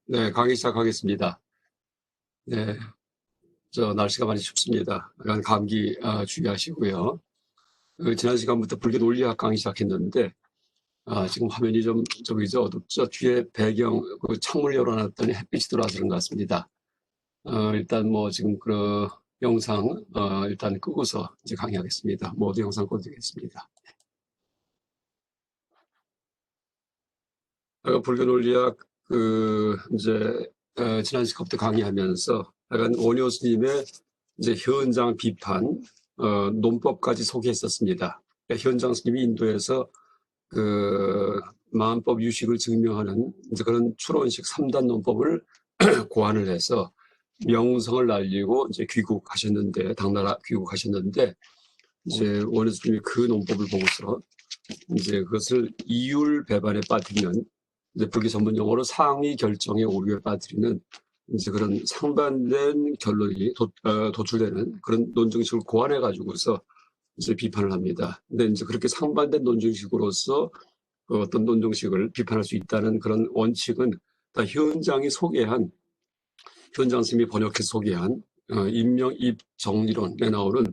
네, 강의 시작하겠습니다. 네, 날씨가 많이 춥습니다. 약간 감기 주의하시고요. 지난 시간부터 불교 논리학 강의 시작했는데, 지금 화면이 좀 저기죠, 어둡죠? 뒤에 배경 창문을 열어놨더니 햇빛이 들어와서 그런 것 같습니다. 일단 뭐 지금 그 영상 일단 끄고서 이제 강의하겠습니다. 모두 영상 꺼드리겠습니다. 불교 논리학 이제 지난 시간부터 강의하면서 약간 원효 스님의 이제 현장 비판, 논법까지 소개했었습니다. 그러니까 현장 스님이 인도에서 그 마음법 유식을 증명하는 이제 그런 추론식 3단 논법을 고안을 해서 명성을 날리고 이제 귀국하셨는데, 당나라 귀국하셨는데, 이제 원효 스님이 그 논법을 보고서 이제 그것을 이율 배반에 빠뜨리는, 이제 불교 전문 용어로 상위 결정의 오류에 빠뜨리는 이제 그런 상반된 결론이 도출되는 그런 논증식을 고안해 가지고서 이제 비판을 합니다. 근데 이제 그렇게 상반된 논증식으로서 어떤 논증식을 비판할 수 있다는 그런 원칙은 다 현장이 소개한, 현장 스님이 번역해서 소개한 인명입 정리론에 나오는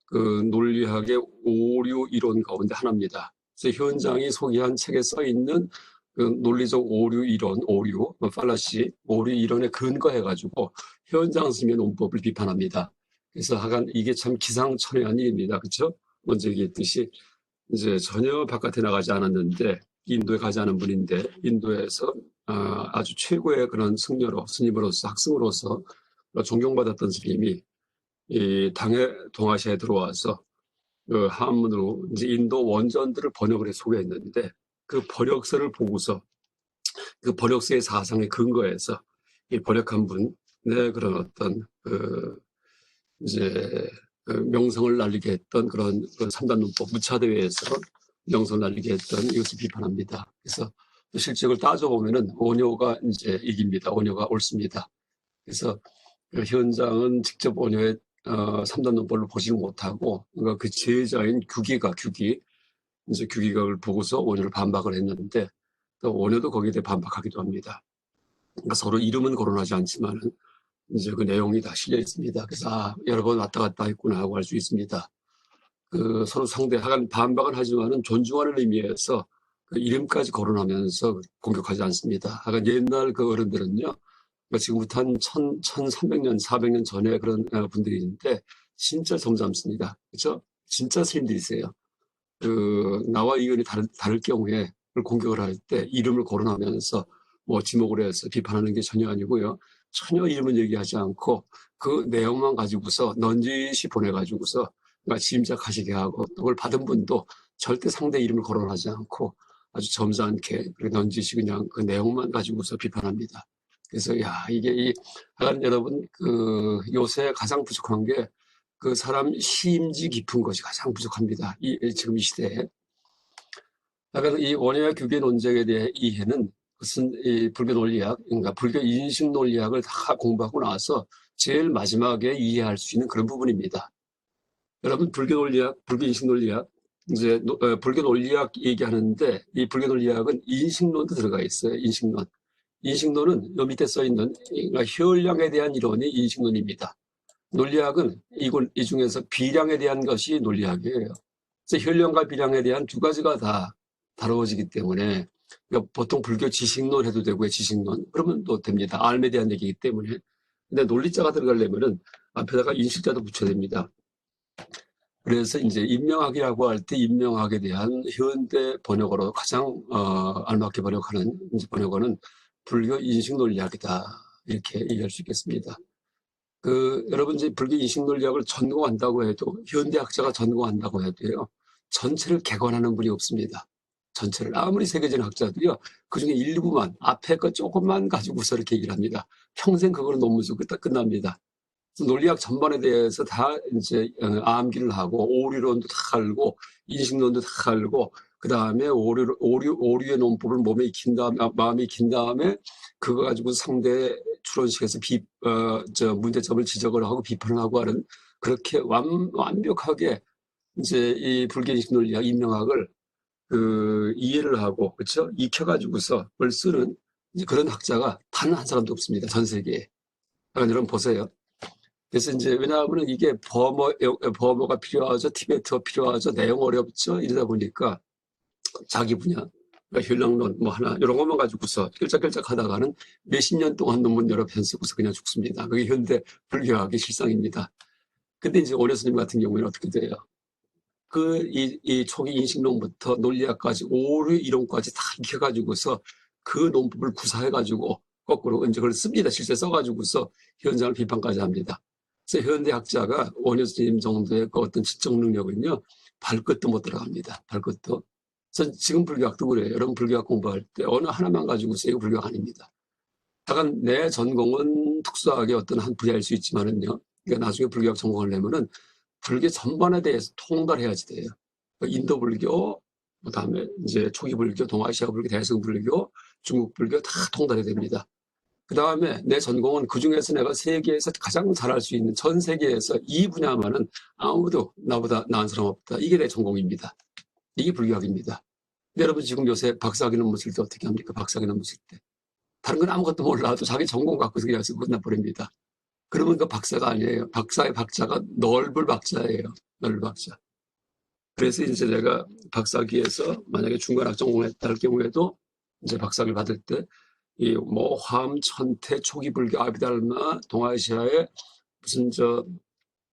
그 논리학의 오류 이론 가운데 하나입니다. 그래서 현장이 소개한 책에 써 있는 그 논리적 오류 이론, 팔라시, 오류 이론에 근거해가지고 현장 스님의 논법을 비판합니다. 그래서 하간 이게 참 기상천외한 일입니다. 그렇죠? 먼저 얘기했듯이 이제 전혀 바깥에 나가지 않았는데 인도에 가지 않은 분인데 인도에서 아주 최고의 그런 승려로, 스님으로서, 학승으로서 존경받았던 스님이 이 당해 동아시아에 들어와서 그 한문으로 이제 인도 원전들을 번역을 해 소개했는데 그 번역서를 보고서 그 번역서의 사상에 근거해서 이 번역한 분의 그런 어떤 이제 명성을 날리게 했던 그런 3단 논법 무차대회에서 명성을 날리게 했던 이것을 비판합니다. 그래서 실적을 따져보면은 원효가 이제 이깁니다. 원효가 옳습니다. 그래서 그 현장은 직접 원효의 3단 논법을 보지를 못하고 그러니까 그 제자인 이제 규기각을 보고서 원효를 반박을 했는데 또 원효도 거기에 대해 반박하기도 합니다. 그러니까 서로 이름은 거론하지 않지만은 이제 그 내용이 다 실려 있습니다. 그래서 여러 번 왔다 갔다 했구나 하고 할 수 있습니다. 그 서로 하간 반박은 하지만은 존중하는 의미에서 그 이름까지 거론하면서 공격하지 않습니다. 하간 옛날 그 어른들은요, 그러니까 지금부터 한 1300년, 400년 전에 그런 분들이 있는데 진짜 점잖습니다. 그렇죠? 진짜 스님들이세요. 나와 의견이 다를 경우에 그걸 공격을 할 때 이름을 거론하면서 뭐 지목을 해서 비판하는 게 전혀 아니고요. 전혀 이름은 얘기하지 않고 그 내용만 가지고서 넌지시 보내가지고서 그러니까 짐작하시게 하고 그걸 받은 분도 절대 상대 이름을 거론하지 않고 아주 점잖게 넌지시 그냥 그 내용만 가지고서 비판합니다. 그래서 이게 하여간 여러분 요새 가장 부족한 게 그 사람 심지 깊은 것이 가장 부족합니다. 지금 이 시대에. 그래서 이 원효와 규계 논쟁에 대해 이해는 그것은 이 불교 논리학, 그러니까 불교 인식 논리학을 다 공부하고 나서 제일 마지막에 이해할 수 있는 그런 부분입니다. 여러분 불교 논리학, 불교 인식 논리학, 이제 불교 논리학 얘기하는데 이 불교 논리학은 인식론도 들어가 있어요. 인식론. 인식론은 요 밑에 써 있는 그러니까 혈량에 대한 이론이 인식론입니다. 논리학은 이 중에서 비량에 대한 것이 논리학이에요. 그래서 혈량과 비량에 대한 두 가지가 다 다루어지기 때문에 그러니까 보통 불교 지식론 해도 되고요. 지식론. 그러면 또 됩니다. 알에 대한 얘기이기 때문에. 근데 논리자가 들어가려면은 앞에다가 인식자도 붙여야 됩니다. 그래서 이제 인명학이라고 할 때 인명학에 대한 현대 번역어로 가장 알맞게 번역하는 이제 번역어는 불교 인식논리학이다. 이렇게 얘기할 수 있겠습니다. 여러분 이제 불교 인식논리학을 전공한다고 해도 현대학자가 전공한다고 해도요. 전체를 개관하는 분이 없습니다. 전체를 아무리 세계적인 학자들이요. 그중에 일부만 앞에 거 조금만 가지고서 이렇게 얘기를 합니다. 평생 그거로 논문 쓰고 끝납니다. 논리학 전반에 대해서 다 이제 암기를 하고 오류론도 다 알고 인식론도 다 알고 그 다음에 오류의 논법을 몸에 익힌 다음에 마음에 익힌 다음에 그거 가지고 상대 추론식에서 문제점을 지적을 하고 비판을 하고 하는 그렇게 완벽하게 이제 이 불교 인식 논리학 인명학을 이해를 하고 그렇죠 익혀가지고서 그걸 쓰는 이제 그런 학자가 단 한 사람도 없습니다. 전 세계에. 그러니까 여러분 보세요. 그래서 이제 왜냐하면 이게 버머가 필요하죠. 티베트가 필요하죠. 내용 어렵죠. 이러다 보니까 자기 분야, 그러니까 현랑론 뭐 하나 이런 것만 가지고서 끌짝끌짝 하다가는 몇십 년 동안 논문 여러 편 쓰고서 그냥 죽습니다. 그게 현대 불교학의 실상입니다. 근데 이제 오려 스님 같은 경우에는 어떻게 돼요? 이 초기 인식론부터 논리학까지 오류 이론까지 다 익혀가지고서 그 논법을 구사해가지고 거꾸로 이제 그걸 씁니다. 실제 써가지고서 현장을 비판까지 합니다. 그래서 현대학자가 오려 스님 정도의 그 어떤 지적 능력은요, 발끝도 못 들어갑니다. 발끝도. 그래서 지금 불교학도 그래요. 여러분 불교학 공부할 때 어느 하나만 가지고서 이거 불교학 아닙니다. 약간 내 전공은 특수하게 어떤 한 분야일 수 있지만은요, 그러니까 나중에 불교학 전공을 내면은 불교 전반에 대해서 통달해야지 돼요. 인도 불교, 그다음에 이제 초기 불교, 동아시아 불교, 대승 불교, 중국 불교 다 통달해야 됩니다. 그다음에 내 전공은 그중에서 내가 세계에서 가장 잘할 수 있는 전 세계에서 이 분야만은 아무도 나보다 나은 사람 없다. 이게 내 전공입니다. 이게 불교학입니다. 근데 여러분 지금 요새 박사학위 논문 쓸 때 어떻게 합니까? 박사학위 논문 쓸 때. 다른 건 아무것도 몰라도 자기 전공 갖고서 그냥 쓰고 끝나버립니다. 그러면 그 박사가 아니에요. 박사의 박자가 넓을 박자예요. 넓을 박자. 그래서 이제 내가 박사학위에서 만약에 중간학 전공했다 할 경우에도 이제 박사학위 받을 때 이 뭐 화엄, 천태, 초기 불교, 아비달마, 동아시아의 무슨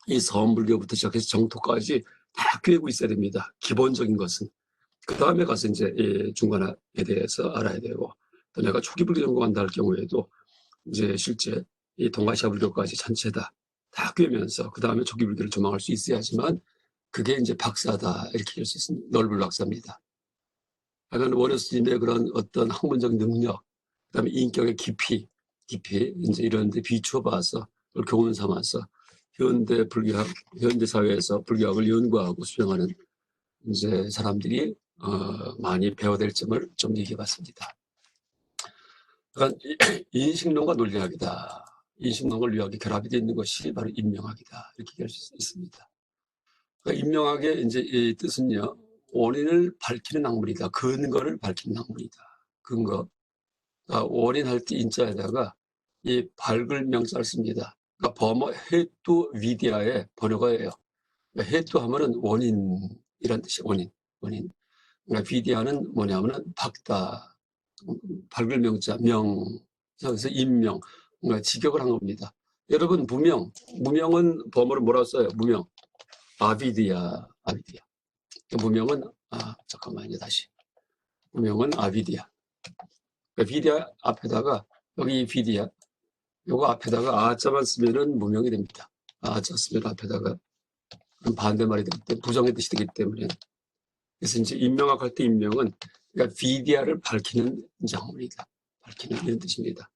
이 서원불교부터 시작해서 정토까지 다 꿰고 있어야 됩니다. 기본적인 것은. 그 다음에 가서 이제 이 중간학에 대해서 알아야 되고, 또 내가 초기 불교 전공한다 할 경우에도 이제 실제 이 동아시아 불교까지 전체다 다 꿰면서 그 다음에 초기 불교를 조망할 수 있어야지만 그게 이제 박사다 이렇게 할 수 있습니다. 넓은 박사입니다. 약간 원효 스님의 그런 어떤 학문적 능력, 그다음에 인격의 깊이 이제 이런 데 비추어 봐서 그걸 교훈 삼아서 현대 불교학, 현대 사회에서 불교학을 연구하고 수행하는 이제 사람들이 많이 배워야 될 점을 좀 얘기해 봤습니다. 그러니까 인식론과 논리학이다. 인식론과 논리학이 결합이 되어 있는 것이 바로 인명학이다. 이렇게 얘기할 수 있습니다. 그러니까 인명학의 이제 이 뜻은요, 원인을 밝히는 학문이다. 근거를 밝히는 학문이다. 근거. 원인할 때 인자에다가 이 밝을 명사를 씁니다. 그러니까 버머 헤뚜 위디아의 번역어예요. 그러니까 헤뚜 하면은 원인이란 뜻이 원인. 그러니까 비디아는 뭐냐면은 밝다. 밝을 명자, 그래서 인명. 그러니까 직역을 한 겁니다. 여러분, 무명은 범어를 뭐라고 써요? 무명. 아비디아. 무명은, 잠깐만요, 다시. 무명은 아비디아. 그러니까 비디아 앞에다가, 여기 비디아, 요거 앞에다가 아자만 쓰면은 무명이 됩니다. 아자 쓰면 앞에다가, 그럼 반대말이 되기 때문에, 부정의 뜻이 되기 때문에. 그래서 이제 인명학 할 때 인명은, 그러니까 비디아를 밝히는 학문이다. 밝히는 이런 뜻입니다.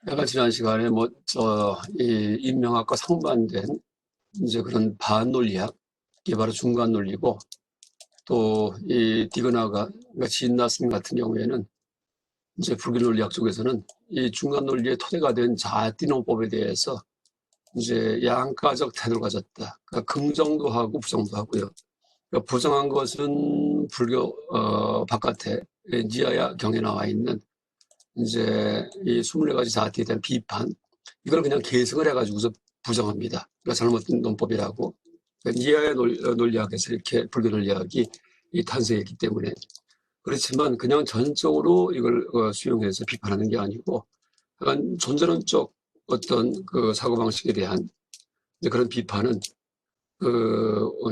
내가 지난 시간에 이 인명학과 상반된 이제 그런 반논리학, 이게 바로 중간 논리고, 또 이 디그나가, 그러니까 진나스님 같은 경우에는 이제 불교 논리학 쪽에서는 이 중간 논리의 토대가 된 자띠논법에 대해서 이제 양가적 태도를 가졌다. 그러니까 긍정도 하고 부정도 하고요. 그러니까 부정한 것은 불교 바깥에 니아야 경에 나와 있는 이제 이 24가지 자띠에 대한 비판, 이걸 그냥 계승을 해가지고서 부정합니다. 그러니까 잘못된 논법이라고. 그러니까 니아야 논리학에서 이렇게 불교 논리학이 탄생했기 때문에. 그렇지만 그냥 전적으로 이걸 수용해서 비판하는 게 아니고, 약간 존재론적 어떤 그 사고방식에 대한 그런 비판은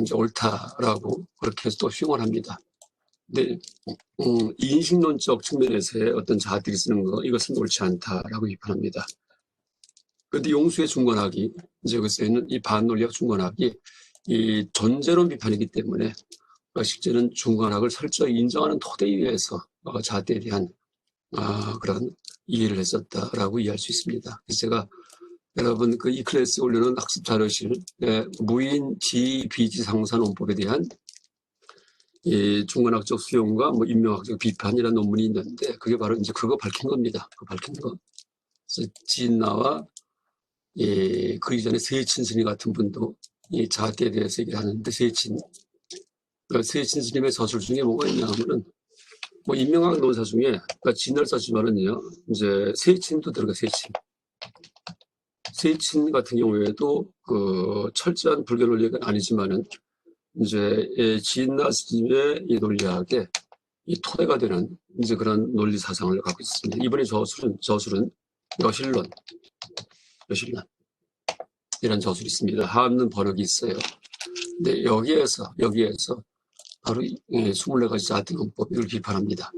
이제 옳다라고 그렇게 해서 또 수용을 합니다. 근데 인식론적 측면에서의 어떤 자들이 쓰는 거, 이것은 옳지 않다라고 비판합니다. 그런데 용수의 중간학이, 이제 여기서 있는 이 반논리학 중간학이 이 존재론 비판이기 때문에 실제는 중간학을 철저히 인정하는 토대 위에서 자대에 대한 그런 이해를 했었다라고 이해할 수 있습니다. 그래서 제가 여러분 이 클래스에 올려놓은 학습 자료실 무인 지비지 상산 논법에 대한 이 중간학적 수용과 인명학적 비판이라는 논문이 있는데, 그게 바로 이제 그거 밝힌 겁니다. 그 밝힌 거. 그래서 진나와 그 이전에 세친 스님 같은 분도 이 자대에 대해서 얘기를 하는데, 세친 그 세신 스님의 저술 중에 뭐가 있냐 하면은, 뭐, 인명학 논사 중에, 그러니까 진을 썼지만은요, 이제 세친도 들어가, 세친. 세친 같은 경우에도 그 철저한 불교 논리가 아니지만은, 이제 지인나 스님의 이 논리학에 이 토대가 되는 이제 그런 논리 사상을 갖고 있습니다. 이번에 저술은 여실론 이런 저술이 있습니다. 한문 번역이 있어요. 근데 여기에서 바로 24가지 자등헌법 이걸 비판합니다.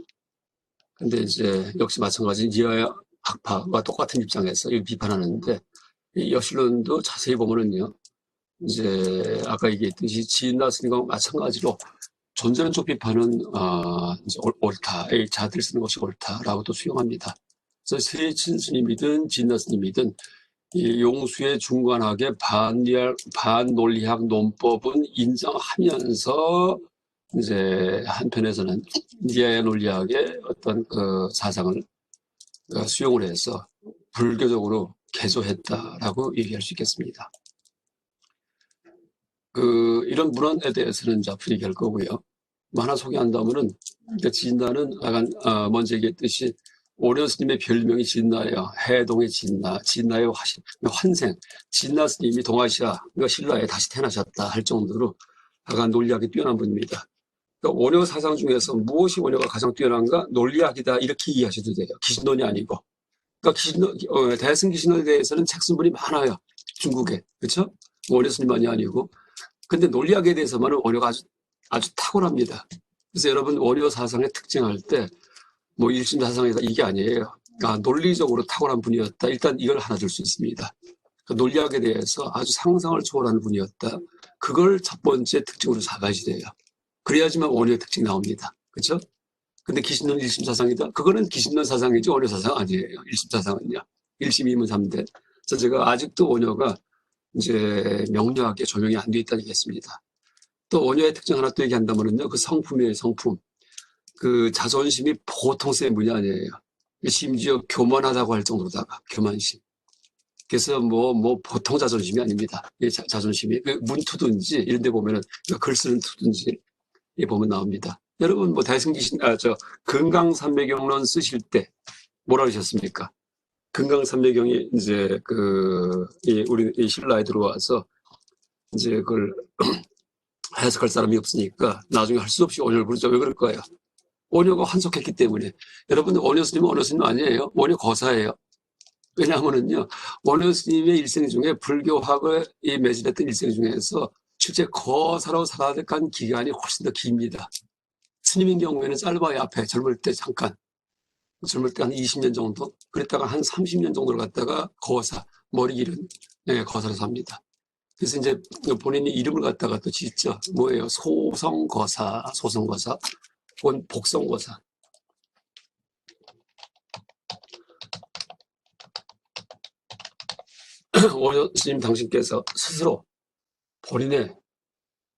근데 이제 역시 마찬가지 이하야 학파와 똑같은 입장에서 이걸 비판하는데, 이 여실론도 자세히 보면은요, 이제 아까 얘기했듯이 지인나 스님과 마찬가지로 존재는 쪽 비판은 이제 옳다, 자들 쓰는 것이 옳다라고 또 수용합니다. 그래서 세친 스님이든 지인나 스님이든 이 용수의 중관학의 반논리학 논법은 인정하면서 이제 한편에서는 니아의 논리학의 어떤 그 사상을 수용을 해서 불교적으로 개조했다라고 얘기할 수 있겠습니다. 이런 문헌에 대해서는 이제 앞으로 얘기할 거고요. 하나 소개한다면은, 진나는 약간 먼저 얘기했듯이 오려 스님의 별명이 진나예요. 해동의 진나, 진나의 환생. 진나 스님이 동아시아, 그러니까 신라에 다시 태어나셨다 할 정도로 약간 논리학이 뛰어난 분입니다. 그러니까 원효 사상 중에서 무엇이 원효가 가장 뛰어난가? 논리학이다 이렇게 이해하셔도 돼요. 기신론이 아니고. 그러니까 대승 기신론에 대해서는 책 쓴 분이 많아요. 중국에. 그렇죠? 원효 스님만이 아니고. 근데 논리학에 대해서만은 원효가 아주 탁월합니다. 그래서 여러분 원효 사상의 특징할 때 뭐 일심 사상이다 이게 아니에요. 논리적으로 탁월한 분이었다. 일단 이걸 하나 줄 수 있습니다. 논리학에 대해서 아주 상상을 초월하는 분이었다. 그걸 첫 번째 특징으로 잡아야지 돼요. 그래야지만 원효의 특징이 나옵니다. 그렇죠? 근데 기신론 일심 사상이다. 그거는 기신론 사상이지 원효 사상 아니에요. 일심 사상은요. 일심 이문 삼대. 그래서 제가 아직도 원효가 이제 명료하게 조명이 안 돼 있다는 얘기했습니다. 또 원효의 특징 하나 또 얘기한다면요, 그 성품이에요, 성품. 그 자존심이 보통 센 분이 아니에요. 심지어 교만하다고 할 정도로다가 교만심. 그래서 뭐 보통 자존심이 아닙니다. 자존심이 문투든지 이런 데 보면은 글 쓰는 투든지 보면 나옵니다. 여러분 뭐 대승기신 금강산매경론 쓰실 때 뭐라 그러셨습니까? 금강산매경이 이제 우리 신라에 들어와서 이제 그걸 해석할 사람이 없으니까 나중에 할 수 없이 원효를 부르죠. 왜 그럴 거예요? 원효가 환속했기 때문에. 여러분 원효 스님은 원효 스님 아니에요. 원효 거사예요. 왜냐하면은요, 원효 스님의 일생 중에 불교학을 매진했던 일생 중에서 실제 거사로 살아간 기간이 훨씬 더 깁니다. 스님인 경우에는 짧아요. 앞에 젊을 때 잠깐. 젊을 때 한 20년 정도, 그랬다가 한 30년 정도를 갖다가 거사, 머리 길은 거사로 삽니다. 그래서 이제 본인이 이름을 갖다가 또 짓죠. 뭐예요? 소성거사, 혹은 복성거사. 원효 스님 당신께서 스스로 본인의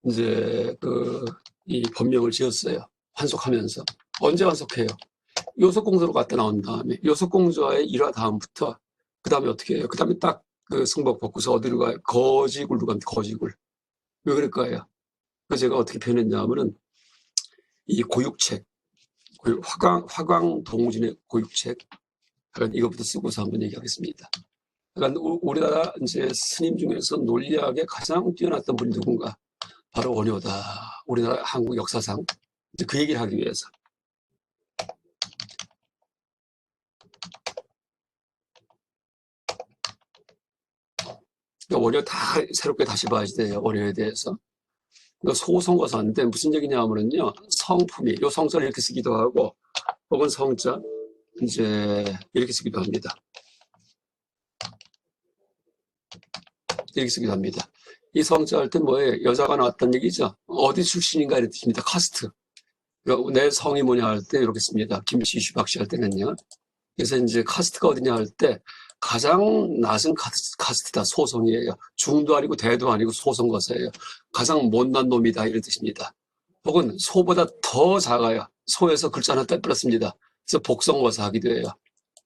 이제 이 법명을 지었어요. 환속하면서. 언제 환속해요? 요속공주로 갔다 나온 다음에, 요속공주와의 일화 다음부터, 그 다음에 어떻게 해요? 그 다음에 딱 승복 벗고서 어디로 가요? 거지굴로 갑니다. 거지굴. 왜 그럴까요? 그래서 제가 어떻게 표현했냐 하면은, 이 고육책, 화광동진의 고육책, 이것부터 쓰고서 한번 얘기하겠습니다. 그러니까 우리나라 이제 스님 중에서 논리학에 가장 뛰어났던 분이 누군가? 바로 원효다. 우리나라 한국 역사상. 이제 그 얘기를 하기 위해서. 그러니까 원효 다 새롭게 다시 봐야지 돼요. 원효에 대해서. 그러니까 소성거사인데 무슨 얘기냐 하면은요, 성품이, 요 성자를 이렇게 쓰기도 하고, 혹은 성자, 이제 이렇게 쓰기도 합니다. 이렇게 쓰기도 합니다. 이 성자 할 때 뭐예요? 여자가 나왔다는 얘기죠. 어디 출신인가 이런 뜻입니다. 카스트. 그러니까 내 성이 뭐냐 할 때 이렇게 씁니다. 김씨, 슈박씨 할 때는요. 그래서 이제 카스트가 어디냐 할 때 가장 낮은 카스트다. 소성이에요. 중도 아니고 대도 아니고 소성거사예요. 가장 못난 놈이다 이런 뜻입니다. 혹은 소보다 더 작아요. 소에서 글자 하나 떼버렸습니다. 그래서 복성거사 하기도 해요.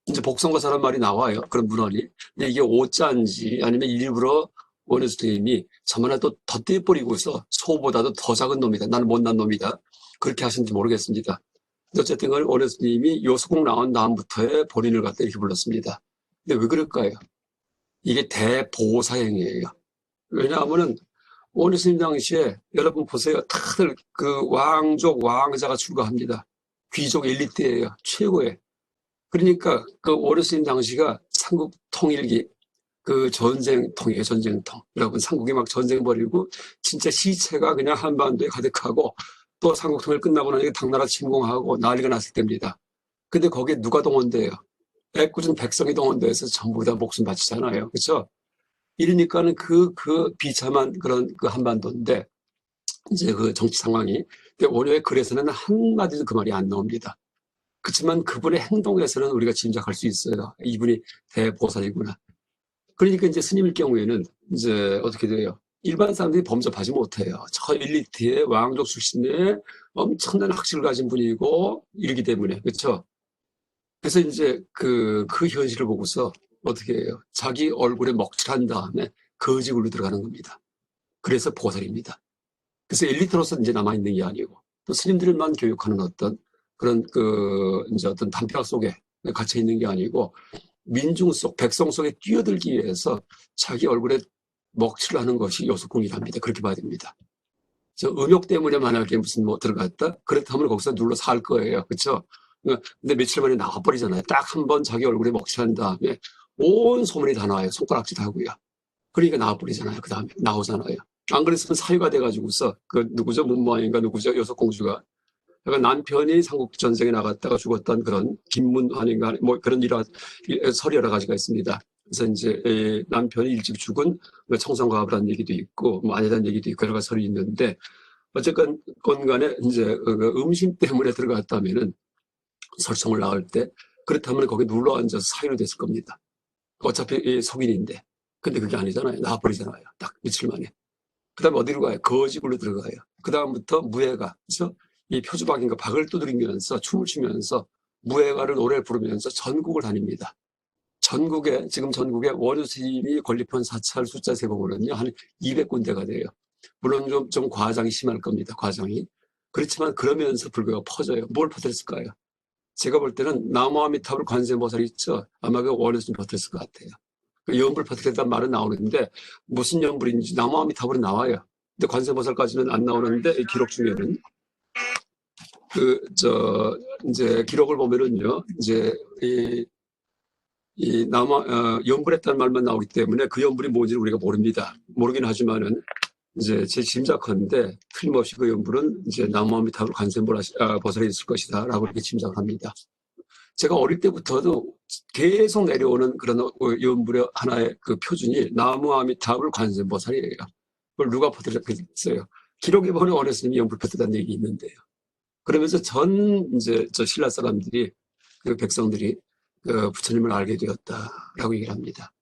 이제 복성거사라는 말이 나와요. 그런 문헌이. 근데 이게 오자인지 아니면 일부러 원효 스님이 저만에 또 덧대버리고서 소보다도 더 작은 놈이다. 나는 못난 놈이다. 그렇게 하신지 모르겠습니다. 어쨌든 원효 스님이 요소공 나온 다음부터의 본인을 갖다 이렇게 불렀습니다. 근데 왜 그럴까요? 이게 대보사행이에요. 왜냐하면은 원효 스님 당시에 여러분 보세요. 다들 그 왕족 왕자가 출가합니다. 귀족 엘리트예요. 최고의. 그러니까 그 원효 스님 당시가 삼국 통일기 그 전쟁통이에요. 전쟁통. 여러분 삼국이 막 전쟁 벌이고 진짜 시체가 그냥 한반도에 가득하고 또 삼국통일 끝나고 나니까 당나라 침공하고 난리가 났을 때입니다. 근데 거기에 누가 동원돼요? 애꿎은 백성이 동원돼서 전부 다 목숨 바치잖아요. 그렇죠? 이러니까는 그 비참한 그런 그 한반도인데 이제 그 정치 상황이 원효의 글에서는 한마디도 그 말이 안 나옵니다. 그렇지만 그분의 행동에서는 우리가 짐작할 수 있어요. 이분이 대보살이구나. 그러니까 이제 스님일 경우에는 이제 어떻게 돼요? 일반 사람들이 범접하지 못해요. 저 엘리트의 왕족 출신의 엄청난 학식을 가진 분이고 이러기 때문에 그렇죠? 그래서 이제 그 현실을 보고서 어떻게 해요? 자기 얼굴에 먹칠한 다음에 거지굴로 들어가는 겁니다. 그래서 보살입니다. 그래서 엘리트로서 이제 남아있는 게 아니고 또 스님들만 교육하는 어떤 그런 이제 어떤 담벼락 속에 갇혀 있는 게 아니고 민중 속, 백성 속에 뛰어들기 위해서 자기 얼굴에 먹칠을 하는 것이 요소공이랍니다. 그렇게 봐야 됩니다. 저 음욕 때문에 만약에 무슨 뭐 들어갔다? 그렇다면 거기서 눌러 살 거예요. 그렇죠? 근데 며칠 만에 나와버리잖아요. 딱 한 번 자기 얼굴에 먹칠한 다음에 온 소문이 다 나와요. 손가락질 하고요. 그러니까 나와버리잖아요. 그 다음에 나오잖아요. 안 그랬으면 사유가 돼가지고서 그 누구죠? 문무왕인가 누구죠? 요소공주가 그러니까 남편이 삼국전쟁에 나갔다가 죽었던 그런 김문환인가 뭐 그런 설이 여러 가지가 있습니다. 그래서 이제 남편이 일찍 죽은 청성가압을 한 얘기도 있고 뭐 아니라는 얘기도 있고 여러 가지 설이 있는데 어쨌건 건간에 이제 음심 때문에 들어갔다면은 설성을 나올 때 그렇다면 거기 눌러 앉아서 사유로 됐을 겁니다. 어차피 속인인데 근데 그게 아니잖아요. 나와버리잖아요. 딱 며칠 만에. 그 다음에 어디로 가요? 거지굴로 들어가요. 그 다음부터 무예가, 그렇죠? 이 표주박인가 박을 두드리면서 춤을 추면서 무예가를 노래를 부르면서 전국을 다닙니다. 지금 전국에 원효 스님이 건립한 사찰 숫자 세보면요. 한 200군데가 돼요. 물론 좀 과장이 심할 겁니다. 과장이. 그렇지만 그러면서 불교가 퍼져요. 뭘 퍼뜨렸을까요? 제가 볼 때는 나무아미타불 관세음보살이 있죠. 아마 그 원효 스님 퍼뜨렸을 것 같아요. 그 연불 퍼뜨렸다는 말은 나오는데 무슨 연불인지 나무아미타불은 나와요. 근데 관세음보살까지는 안 나오는데 이 기록 중에는 이제 기록을 보면은요, 이제 연불했다는 말만 나오기 때문에 그 연불이 뭔지를 우리가 모릅니다. 모르긴 하지만은 이제 제 짐작컨대 틀림없이 그 연불은 이제 나무아미타불 관세음보살이 있을 것이다라고 이렇게 짐작을 합니다. 제가 어릴 때부터도 계속 내려오는 그런 연불의 하나의 그 표준이 나무아미타불 관세음보살이에요. 그걸 누가 퍼뜨렸겠어요? 기록에 보면 어느 스님이 연불 퍼뜨렸다는 얘기 있는데요. 그러면서 이제 신라 사람들이 그 백성들이 그 부처님을 알게 되었다라고 얘기를 합니다.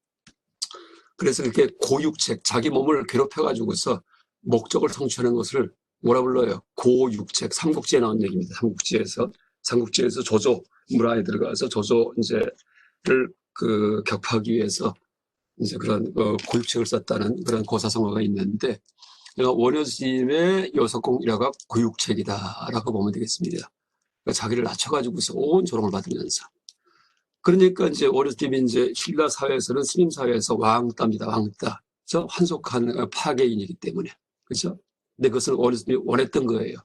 그래서 이렇게 고육책, 자기 몸을 괴롭혀가지고서 목적을 성취하는 것을 뭐라 불러요? 고육책, 삼국지에 나온 얘기입니다. 삼국지에서 조조 문화에 들어가서 조조 이제를 격파하기 위해서 이제 그런 고육책을 썼다는 그런 고사성어가 있는데 원효 스님의 요소공이라가 고육책이다라고 보면 되겠습니다. 그러니까 자기를 낮춰가지고서 온 조롱을 받으면서. 그러니까 이제 원효 스님이 이제 신라 사회에서는 스님 사회에서 왕따입니다. 왕따. 저 환속한 파괴인이기 때문에. 그렇죠? 근데 그것을 원효 스님이 원했던 거예요.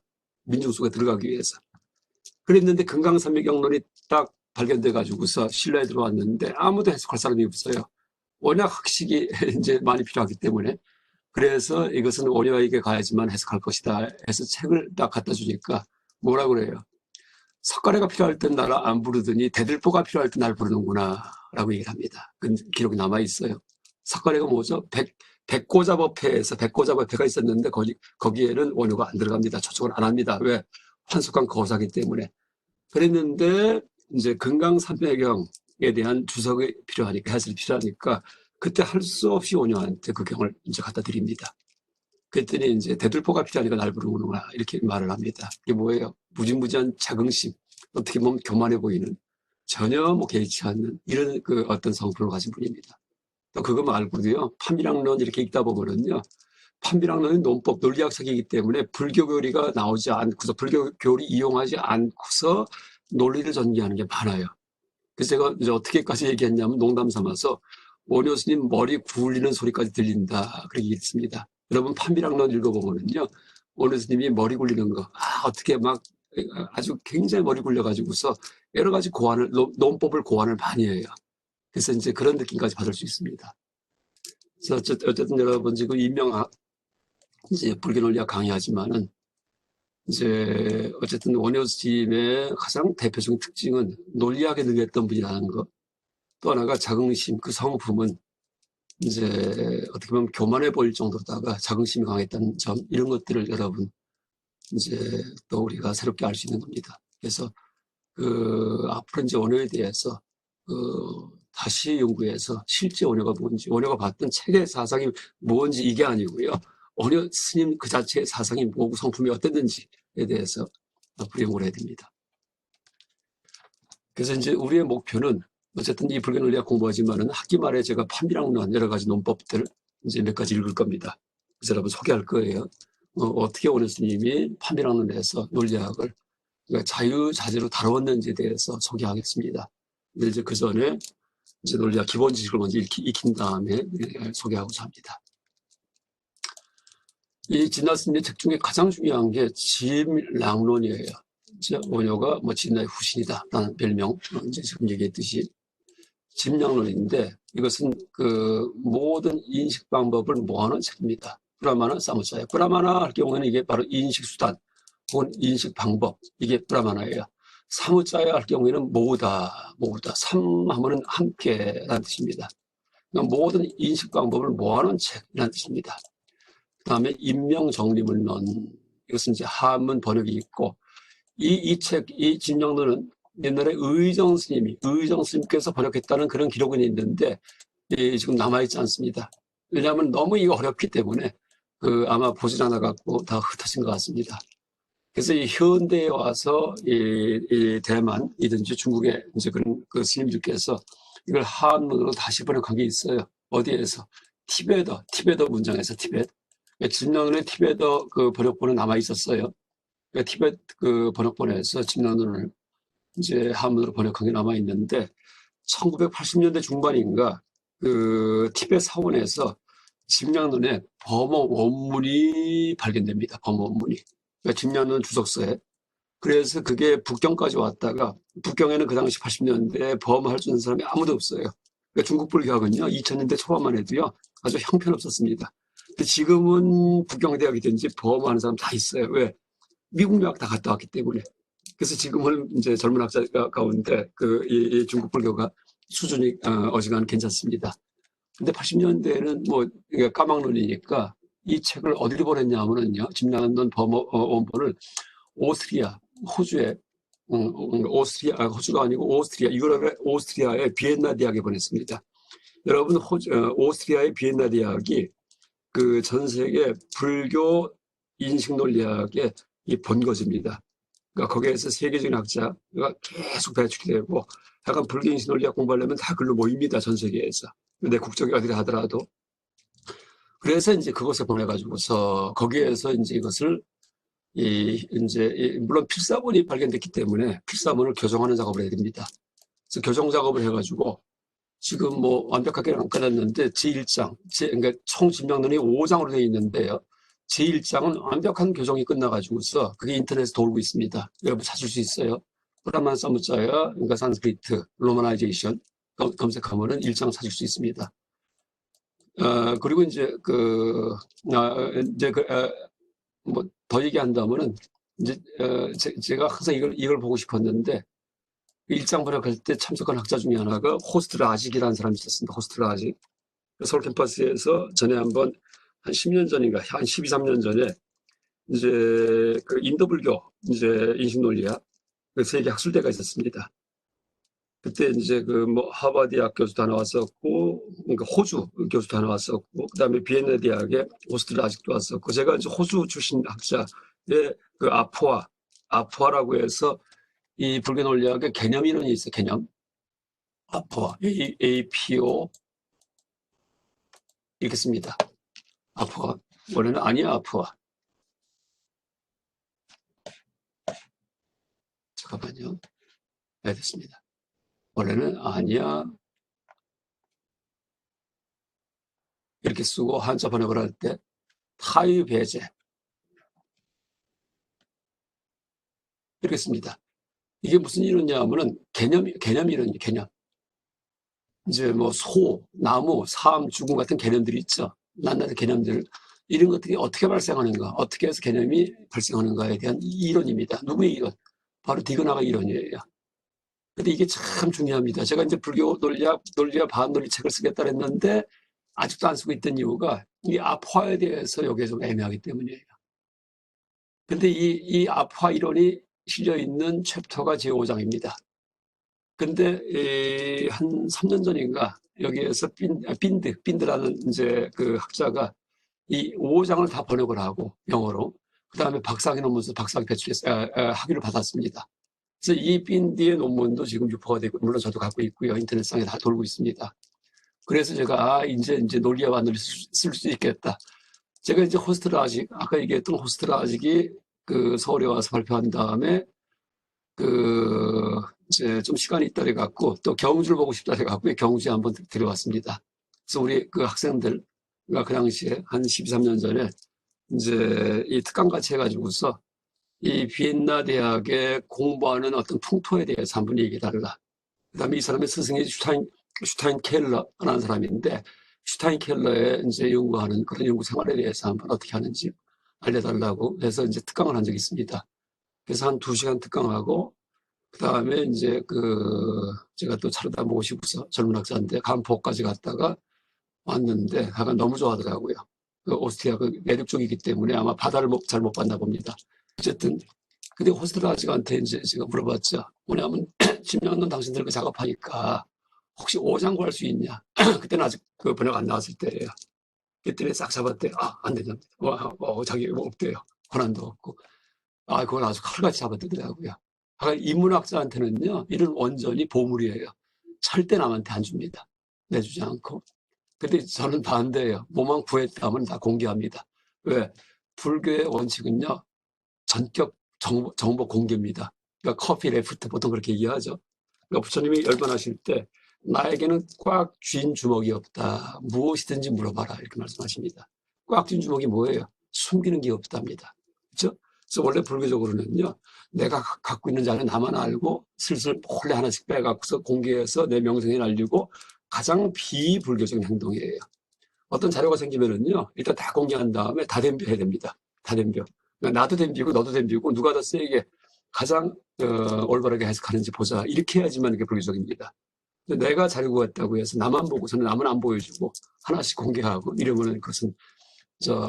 민중 속에 들어가기 위해서. 그랬는데 금강산맥경론이 딱 발견돼 가지고서 신라에 들어왔는데 아무도 해석할 사람이 없어요. 워낙 학식이 이제 많이 필요하기 때문에. 그래서 이것은 원효에게 가야지만 해석할 것이다 해서 책을 딱 갖다 주니까 뭐라 그래요? 석가래가 필요할 땐 나를 안 부르더니 대들보가 필요할 때 날 부르는구나 라고 얘기를 합니다. 그 기록이 남아있어요. 석가래가 뭐죠? 백고자법회에서 백고자법회가 있었는데 거기에는 원효가 안 들어갑니다. 초청을 안 합니다. 왜? 환속한 거사기 때문에. 그랬는데 이제 금강산배경에 대한 주석이 필요하니까 해설이 필요하니까 그때 할 수 없이 원효한테 그 경을 이제 갖다 드립니다. 그랬더니 이제 대들보가 필요하니까 날 부르는구나 이렇게 말을 합니다. 이게 뭐예요? 무지무지한 자긍심, 어떻게 보면 교만해 보이는 전혀 뭐 개의치 않는 이런 그 어떤 성품을 가진 분입니다. 또 그거 말고도요, 판비락론 이렇게 읽다 보면은요, 판비락론은 논법, 논리학책이기 때문에 불교 교리가 나오지 않고서, 불교 교리 이용하지 않고서 논리를 전개하는 게 많아요. 그래서 제가 이제 어떻게까지 얘기했냐면 농담 삼아서 원효 스님 머리 굴리는 소리까지 들린다. 그렇게 얘기했습니다. 여러분 판비락론 읽어보면은요, 원효 스님이 머리 굴리는 거, 어떻게 막 아주 굉장히 머리 굴려가지고서 여러 가지 고안을, 논법을 고안을 많이 해요. 그래서 이제 그런 느낌까지 받을 수 있습니다. 그래서 어쨌든 여러분 지금 인명학, 이제 불교 논리학 강의하지만은 이제 어쨌든 원효 스님의 가장 대표적인 특징은 논리학에 능했던 분이라는 것. 또 하나가 자긍심, 그 성품은 이제 어떻게 보면 교만해 보일 정도로다가 자긍심이 강했다는 점, 이런 것들을 여러분 이제 또 우리가 새롭게 알 수 있는 겁니다. 그래서 앞으로 이제 원효에 대해서 다시 연구해서 실제 원효가 뭔지, 원효가 봤던 책의 사상이 뭔지 이게 아니고요. 원효 스님 그 자체의 사상이 뭐고 성품이 어땠는지에 대해서 앞으로 연구를 해야 됩니다. 그래서 이제 우리의 목표는 어쨌든 이 불교 논리학 공부하지만은 학기 말에 제가 판비락론 여러 가지 논법들 이제 몇 가지 읽을 겁니다. 그래서 여러분 소개할 거예요. 어떻게 원효 스님이 판비락론에서 논리학을 그러니까 자유자재로 다루었는지에 대해서 소개하겠습니다. 근데 이제 그 전에 이제 논리학 기본 지식을 먼저 익힌 다음에 소개하고자 합니다. 이 진나 스님의 책 중에 가장 중요한 게 진락론이에요. 원효가 뭐 진나의 후신이다 라는 별명, 이제 지금 얘기했듯이 진락론인데 이것은 그 모든 인식 방법을 모아놓은 책입니다. 브라마나 사무차야. 브라마나 할 경우에는 이게 바로 인식 수단 혹은 인식 방법, 이게 브라마나예요. 사무차야 할 경우에는 모으다. 삼하면은 함께라는 뜻입니다. 그러니까 모든 인식 방법을 모아놓은 책이라는 뜻입니다. 그 다음에 인명정리물론, 이것은 이제 한문 번역이 있고, 이 책, 이 진정론은 옛날에 의정 스님께서 번역했다는 그런 기록은 있는데, 지금 남아있지 않습니다. 왜냐하면 너무 이거 어렵기 때문에, 아마 보질 않아갖고 다 흩어진 것 같습니다. 그래서 이 현대에 와서 이 대만이든지 중국의 이제 그런 그 스님들께서 이걸 한문으로 다시 번역한 게 있어요. 어디에서? 티베터 문장에서 티벳. 진론의 티베터 그 번역본은 남아 있었어요. 티벳 그 번역본에서 진론을 이제 한문으로 번역한 게 남아 있는데 1980년대 중반인가 그 티벳 사원에서 진량론의 범어 원문이 발견됩니다. 범어 원문이. 그러니까 진량론 주석서에. 그래서 그게 북경까지 왔다가 북경에는 그 당시 80년대에 범어할 수 있는 사람이 아무도 없어요. 그러니까 중국 불교학은요 2000년대 초반만 해도요 아주 형편없었습니다. 근데 지금은 북경대학이든지 범어하는 사람 다 있어요. 왜? 미국 유학 다 갔다 왔기 때문에. 그래서 지금은 이제 젊은 학자 가운데 이 중국 불교가 수준이 어지간하면 괜찮습니다. 근데 80년대에는 뭐 까막눈이니까 이 책을 어디로 보냈냐 하면은요, 진량론 범어 원본을 오스트리아, 호주에 호주가 아니고 오스트리아, 유럽의 오스트리아의 비엔나 대학에 보냈습니다. 여러분 오스트리아의 비엔나 대학이 그 전 세계 불교 인식 논리학의 이 본거지입니다. 그러니까 거기에서 세계적인 학자가 계속 배출이 되고 약간 불교 인식 논리학 공부하려면 다 글로 모입니다. 전 세계에서. 내 국적이 어디를 하더라도. 그래서 이제 그것을 보내가지고서 거기에서 이제 이것을 물론 필사본이 발견됐기 때문에 필사본을 교정하는 작업을 해야 됩니다. 그래서 교정 작업을 해가지고 지금 뭐 완벽하게는 안 끝났는데 제1장, 그러니까 총 진명론이 5장으로 되어 있는데요. 제1장은 완벽한 교정이 끝나가지고서 그게 인터넷에 돌고 있습니다. 여러분 찾을 수 있어요. 브라만 사무자야, 그러니까 산스크리트, 로마나이제이션 검색하면은 1장 찾을 수 있습니다. 그리고 이제 뭐 더 얘기한다면은 이제 제가 항상 이걸 보고 싶었는데 1장 번역할 때 참석한 학자 중에 하나가 호스트 라직이라는 사람이 있었습니다. 호스트 라직. 서울 캠퍼스에서 전에 한번 한 10년 전인가, 한 12, 13년 전에 이제 그 인도불교 이제 인식논리학 그 세계 학술대가 있었습니다. 그때 이제 뭐 하버드 대학 교수도 하나 왔었고, 그러니까 호주 교수도 하나 왔었고, 그 다음에 비엔나 대학에 호스트 라직도 왔었고, 제가 이제 호주 출신 학자의 그 아포아라고 해서 이 불교 논리학의 개념 이론이 있어요. 개념. 아포아, APO, 이렇게 씁니다. 아프아. 원래는 아니야, 아프아. 잠깐만요. 네, 됐습니다. 원래는 아니야. 이렇게 쓰고 한자 번역을 할 때 타의 배제. 이렇게 씁니다. 이게 무슨 이론이냐 하면은 개념 이론이에요, 개념. 이제 뭐 소, 나무, 삶, 죽음 같은 개념들이 있죠. 낱낱이 개념들. 이런 것들이 어떻게 발생하는가, 어떻게 해서 개념이 발생하는가에 대한 이론입니다. 누구의 이론? 바로 디그나가 이론이에요. 근데 이게 참 중요합니다. 제가 이제 불교 논리와 반논리 책을 쓰겠다 했는데 아직도 안 쓰고 있던 이유가 이 아포화에 대해서 여기에 좀 애매하기 때문이에요. 근데 이 아포화 이론이 실려 있는 챕터가 제5장입니다. 근데 한 3년 전인가 여기에서 빈드라는 이제 그 학자가 이 5장을 다 번역을 하고 영어로 그 다음에 박사학위 논문서 박사학위 배출해서 학위를 받았습니다. 그래서 이 빈디의 논문도 지금 유포가 되고 물론 저도 갖고 있고요. 인터넷상에 다 돌고 있습니다. 그래서 제가 이제 논리와 반론을 쓸 수 있겠다. 제가 이제 호스트라직 아까 얘기했던 호스트라직이 그 서울에 와서 발표한 다음에 그 이제 좀 시간이 있다 해갖고 또 경주를 보고 싶다 해갖고 경주에 한번 들어왔습니다. 그래서 우리 그 학생들과 그 당시에 한 12~13년 전에 이제 이 특강같이 해가지고서 이 비엔나 대학에 공부하는 어떤 풍토에 대해서 한번 얘기해달라. 그 다음에 이 사람의 스승이 슈타인 켈러라는 사람인데 슈타인 켈러의 이제 연구하는 그런 연구 생활에 대해서 한번 어떻게 하는지 알려달라고 해서 이제 특강을 한 적이 있습니다. 그래서 한 2시간 특강하고 그 다음에 이제 제가 또 차로다 모시고서 젊은 학자인데 간포까지 갔다가 왔는데 하가 너무 좋아하더라고요. 그 오스트리아 그 내륙 쪽이기 때문에 아마 바다를 잘 못 봤나 봅니다. 어쨌든 근데 호스트라직한테 이제 제가 물어봤죠. 뭐냐면 10년 전 당신들 그 작업하니까 혹시 5장 구할 수 있냐? 그때는 아직 그 번역 안 나왔을 때예요. 그때는 싹 잡았대. 안 된답니다. 자기 뭐 없대요. 권한도 없고. 그걸 아주 칼같이 잡아뜯더라고요. 인문학자한테는요, 이런 원전이 보물이에요. 절대 남한테 안 줍니다. 내주지 않고. 근데 저는 반대예요. 뭐만 구했다 하면 다 공개합니다. 왜? 불교의 원칙은요, 전격 정보 공개입니다. 그러니까 커피 레프트 보통 그렇게 얘기하죠. 그러니까 부처님이 열반하실 때 나에게는 꽉 쥔 주먹이 없다. 무엇이든지 물어봐라. 이렇게 말씀하십니다. 꽉 쥔 주먹이 뭐예요? 숨기는 게 없답니다. 그렇죠? 그래서 원래 불교적으로는요. 내가 갖고 있는 자는 나만 알고 슬슬 몰래 하나씩 빼갖고서 공개해서 내 명성에 날리고 가장 비불교적인 행동이에요. 어떤 자료가 생기면은요. 일단 다 공개한 다음에 다덤벼해야 됩니다. 다덤벼. 그러니까 나도 덤비고 너도 덤비고 누가 더 세게 가장 올바르게 해석하는지 보자. 이렇게 해야지만 그게 불교적입니다. 내가 잘 구했다고 해서 나만 보고서는 남은 안 보여주고 하나씩 공개하고 이러면은 그것은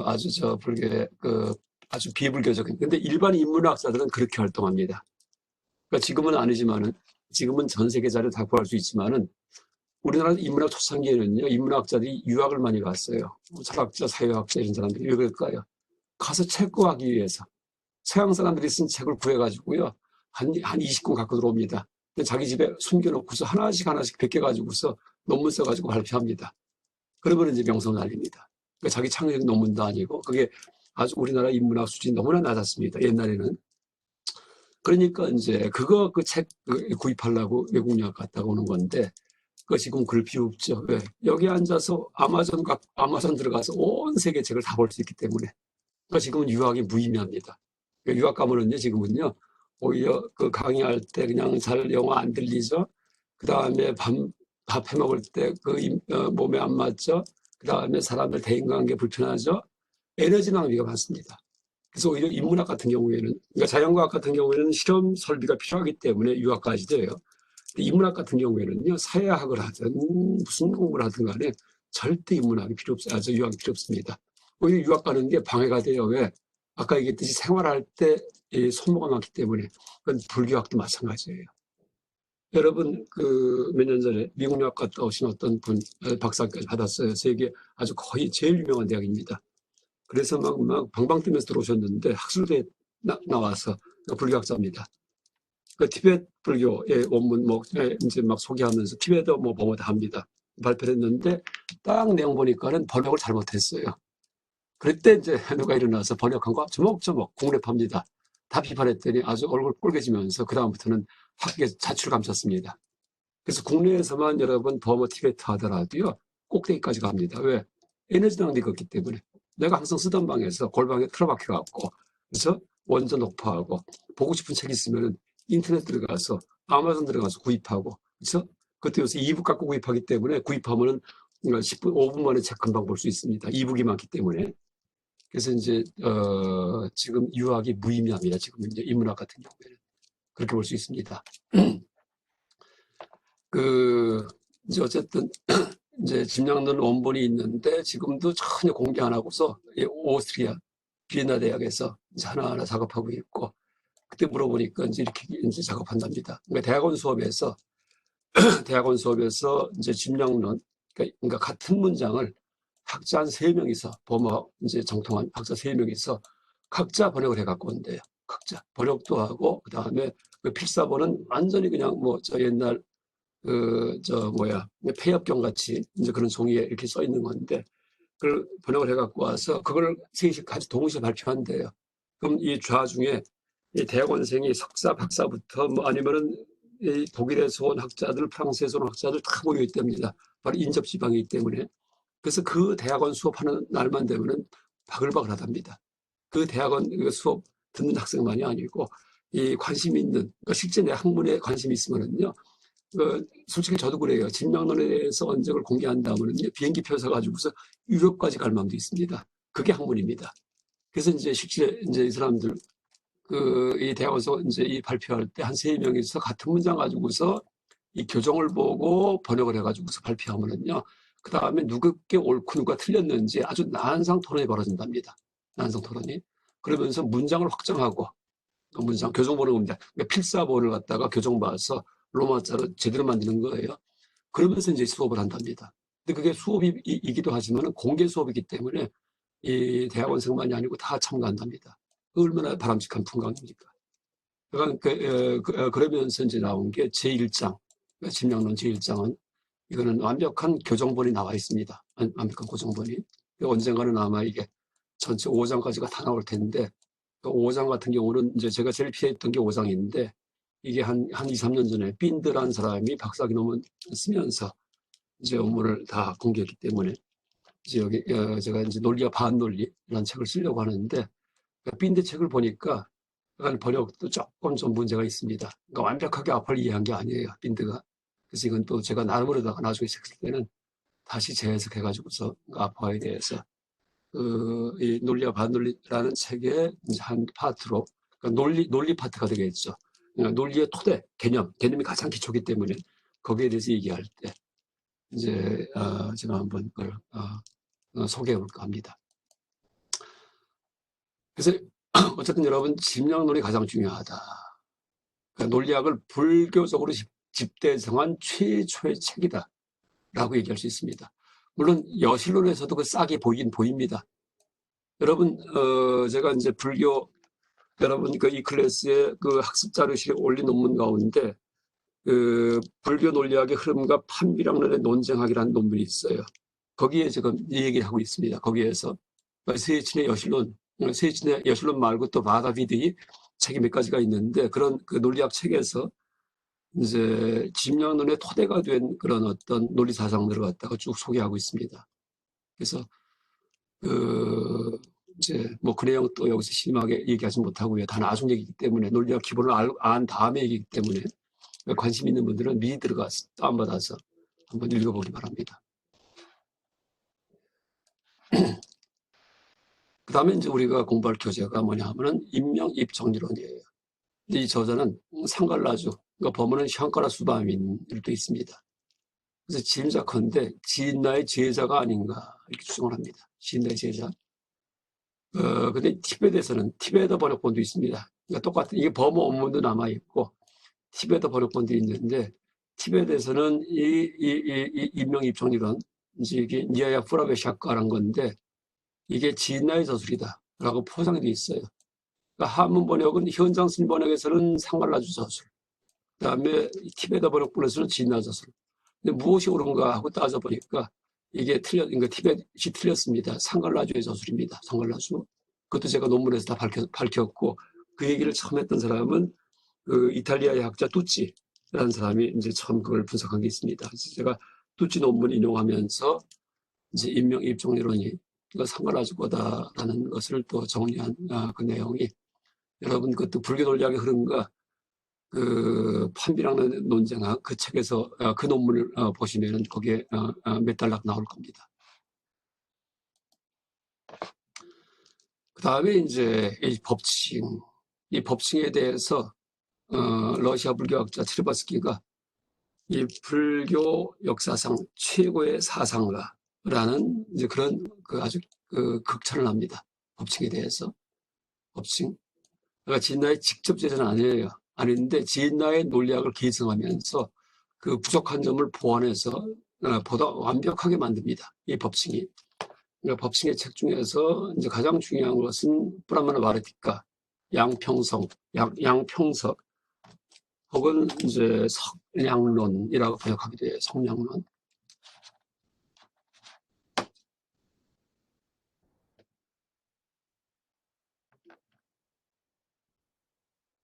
아주 불교의 아주 비불교적인. 근데 일반 인문학자들은 그렇게 활동합니다. 그러니까 지금은 아니지만은 지금은 전 세계 자료 다 구할 수 있지만은 우리나라 인문학 초창기에는요 인문학자들이 유학을 많이 갔어요. 철학자, 사회학자 이런 사람들이 왜 그럴까요? 가서 책 구하기 위해서 서양 사람들이 쓴 책을 구해가지고요 한 20권 갖고 들어옵니다. 자기 집에 숨겨놓고서 하나씩 베껴가지고서 논문 써가지고 발표합니다. 그러면 이제 명성을 날립니다. 그러니까 자기 창의적인 논문도 아니고 그게 아주 우리나라 인문학 수준이 너무나 낮았습니다. 옛날에는. 그러니까 이제 그 책 구입하려고 외국 유학 갔다가 오는 건데 그 지금 그럴 필요 없죠. 왜? 여기 앉아서 아마존 들어가서 온 세계 책을 다 볼 수 있기 때문에. 그러니까 지금은 유학이 무의미합니다. 그러니까 유학 가면은요 지금은요 오히려 그 강의할 때 그냥 잘 영어 안 들리죠. 그 다음에 밥 해먹을 때 몸에 안 맞죠. 그 다음에 사람들 대인관계 불편하죠. 에너지 낭비가 많습니다. 그래서 오히려 인문학 같은 경우에는, 그러니까 자연과학 같은 경우에는 실험 설비가 필요하기 때문에 유학까지 돼요. 인문학 같은 경우에는요, 사회학을 하든 무슨 공부를 하든 간에 절대 인문학이 필요 없어요. 유학이 필요 없습니다. 오히려 유학 가는 게 방해가 돼요. 왜? 아까 얘기했듯이 생활할 때 소모가 많기 때문에. 그건 불교학도 마찬가지예요. 여러분 몇 년 전에 미국 유학 갔다 오신 어떤 분 박사까지 받았어요. 세계 아주 거의 제일 유명한 대학입니다. 그래서 막 방방 뛰면서 들어오셨는데 학술대에 나와서 불교학자입니다. 그 티베트 불교의 원문 이제 막 소개하면서 티베트 뭐 다 합니다. 발표를 했는데 딱 내용 보니까는 번역을 잘못했어요. 그때 이제 누가 일어나서 번역한 거 조목조목 공랩합니다. 다 비판했더니 아주 얼굴 빨개지면서 그다음부터는 학계 자출 감췄습니다. 그래서 국내에서만 여러분 버머 티베트 하더라도요 꼭대기까지 갑니다. 왜? 에너지 낭비가 없기 때문에. 내가 항상 쓰던 방에서 골방에 틀어박혀 갖고 그래서 원전 녹화하고 보고 싶은 책 있으면 인터넷 들어가서 아마존 들어가서 구입하고 그래서 그때 요새 이북 갖고 구입하기 때문에 구입하면은 10분, 5분 만에 책 금방 볼 수 있습니다. 이북이 많기 때문에. 그래서 이제 지금 유학이 무의미합니다. 지금 이제 인문학 같은 경우에는 그렇게 볼 수 있습니다. 이제 어쨌든 이제 짐양론 원본이 있는데 지금도 전혀 공개 안 하고서 오스트리아 비엔나 대학에서 이제 하나하나 작업하고 있고 그때 물어보니까 이제 이렇게 이제 작업한답니다. 그러니까 대학원 수업에서 이제 짐양론 그러니까 같은 문장을 학자 한 3명이서 버머 이제 정통한 학자 3명이서 각자 번역을 해 갖고 온대요. 각자 번역도 하고 그다음에 그 필사본은 완전히 그냥 뭐 저 옛날 폐업경 같이 이제 그런 종이에 이렇게 써 있는 건데 그걸 번역을 해 갖고 와서 그걸 셋이 같이 동시에 발표한대요. 그럼 이 좌중에 이 대학원생이 석사, 박사부터 뭐 아니면은 이 독일에서 온 학자들, 프랑스에서 온 학자들 다 모여 있답니다. 바로 인접 지방이기 때문에. 그래서 그 대학원 수업하는 날만 되면은 바글바글 하답니다. 그 대학원 수업 듣는 학생만이 아니고 이 관심 있는, 그러니까 실제 내 학문에 관심이 있으면은요, 솔직히 저도 그래요. 진명론에 대해서 언적을 공개한다면은요, 비행기표 사가지고서 유럽까지 갈 마음도 있습니다. 그게 학문입니다. 그래서 이제 실제 이제 이 사람들, 이 대학원에서 이제 이 발표할 때 한 3명이서 같은 문장 가지고서 이 교정을 보고 번역을 해가지고서 발표하면은요, 그 다음에 누구께 옳고 누가 틀렸는지 아주 난상 토론이 벌어진답니다. 난상 토론이. 그러면서 문장을 확정하고, 문장, 교정 보는 겁니다. 그러니까 필사본을 갖다가 교정 봐서 로마자로 제대로 만드는 거예요. 그러면서 이제 수업을 한답니다. 근데 그게 수업이기도 하지만 공개 수업이기 때문에 이 대학원생만이 아니고 다 참가한답니다. 얼마나 바람직한 풍광입니까? 그러면서 이제 나온 게 제1장, 짐양론 제1장은 이거는 완벽한 교정본이 나와 있습니다. 완벽한 교정본이. 언젠가는 아마 이게 전체 5장까지가 다 나올 텐데, 5장 같은 경우는 이제 제가 제일 피했던 게 5장인데, 이게 한 2, 3년 전에 빈드라는 사람이 박사학위 논문 쓰면서 이제 논문을 다 공개했기 때문에, 이제 여기, 제가 이제 논리와 반논리라는 책을 쓰려고 하는데, 빈드 책을 보니까 약간 번역도 조금 좀 문제가 있습니다. 그러니까 완벽하게 아파를 이해한 게 아니에요, 빈드가. 그래서 이건 또 제가 나름으로다가 나중에 책 쓸 때는 다시 재해석해가지고서 아파에 대해서 이 논리와 반논리라는 책의 이제 한 파트로 그러니까 논리 파트가 되겠죠. 그러니까 논리의 토대, 개념이 가장 기초기 때문에 거기에 대해서 얘기할 때 이제 제가 한번 그걸 소개해 볼까 합니다. 그래서 어쨌든 여러분 짐양론이 가장 중요하다. 그러니까 논리학을 불교적으로 집대성한 최초의 책이다 라고 얘기할 수 있습니다. 물론 여실론에서도 그 싹이 보이긴 보입니다. 여러분 제가 이제 불교 여러분 이 클래스에 그 학습 자료실에 올린 논문 가운데 불교 논리학의 흐름과 판비량론의 논쟁학이라는 논문이 있어요. 거기에 지금 이 얘기를 하고 있습니다. 거기에서 세이친의 여실론 말고 또 바다비드의 책이 몇 가지가 있는데 그런 그 논리학 책에서 이제 짐양론의 토대가 된 그런 어떤 논리 사상들을 갖다가 쭉 소개하고 있습니다. 그래서 이제 뭐 그 내용 또 여기서 심하게 얘기하지 못하고요. 다 나중 얘기이기 때문에 논리학 기본을 안 다음에 얘기이기 때문에 관심 있는 분들은 미리 들어가서 다운받아서 한번 읽어보기 바랍니다. 그 다음에 이제 우리가 공부할 교재가 뭐냐 하면은 인명입정리론이에요. 이 저자는 상갈라주, 그러니까 범어는 샹카라 수바민으로 있습니다. 그래서 짐작컨대 지인나의 제자가 아닌가 이렇게 추정을 합니다. 지인나의 제자. 근데 티베트 번역본도 있습니다. 그러니까 똑같은 이게 범어 원문도 남아 있고 티베트 번역본도 있는데 티베트에서는 이 인명입정리론 이게 니아야 프라베샤카라는 건데 이게 지인나의 저술이다라고 포장이 돼 있어요. 그러니까 한문 번역은 현장 쓴 번역에서는 상갈라주 저술, 그다음에 티베트 번역본에서는 지인나 저술. 근데 무엇이 옳은가 하고 따져보니까 이게 그러니까 티벳이 틀렸습니다. 상갈라주의 저술입니다. 상갈라주. 그것도 제가 논문에서 다 밝혔고, 그 얘기를 처음 했던 사람은 그 이탈리아의 학자 뚜찌라는 사람이 이제 처음 그걸 분석한 게 있습니다. 그래서 제가 뚜찌 논문 인용하면서 이제 입종이론이 상관하지 거다라는 것을 또 정리한 그 내용이, 여러분 그것도 불교 논리학의 흐름과 그 판비랑 논쟁한 그 책에서 그 논문을 보시면은 거기에 몇 단락 나올 겁니다. 그 다음에 이제 이 법칭에 대해서 러시아 불교학자 트리바스키가 이 불교 역사상 최고의 사상가라는 이제 그런 그 아주 그 극찬을 합니다. 법칭에 대해서. 법칭. 그러니까 진나의 직접 제자는 아니에요. 아닌데 진나의 논리학을 계승하면서 그 부족한 점을 보완해서 보다 완벽하게 만듭니다. 이 법칭이. 그러니까 법칭의 책 중에서 이제 가장 중요한 것은 브라마나 마르티카, 양평석 혹은 이제 석량론이라고 번역하기도 해요. 석량론.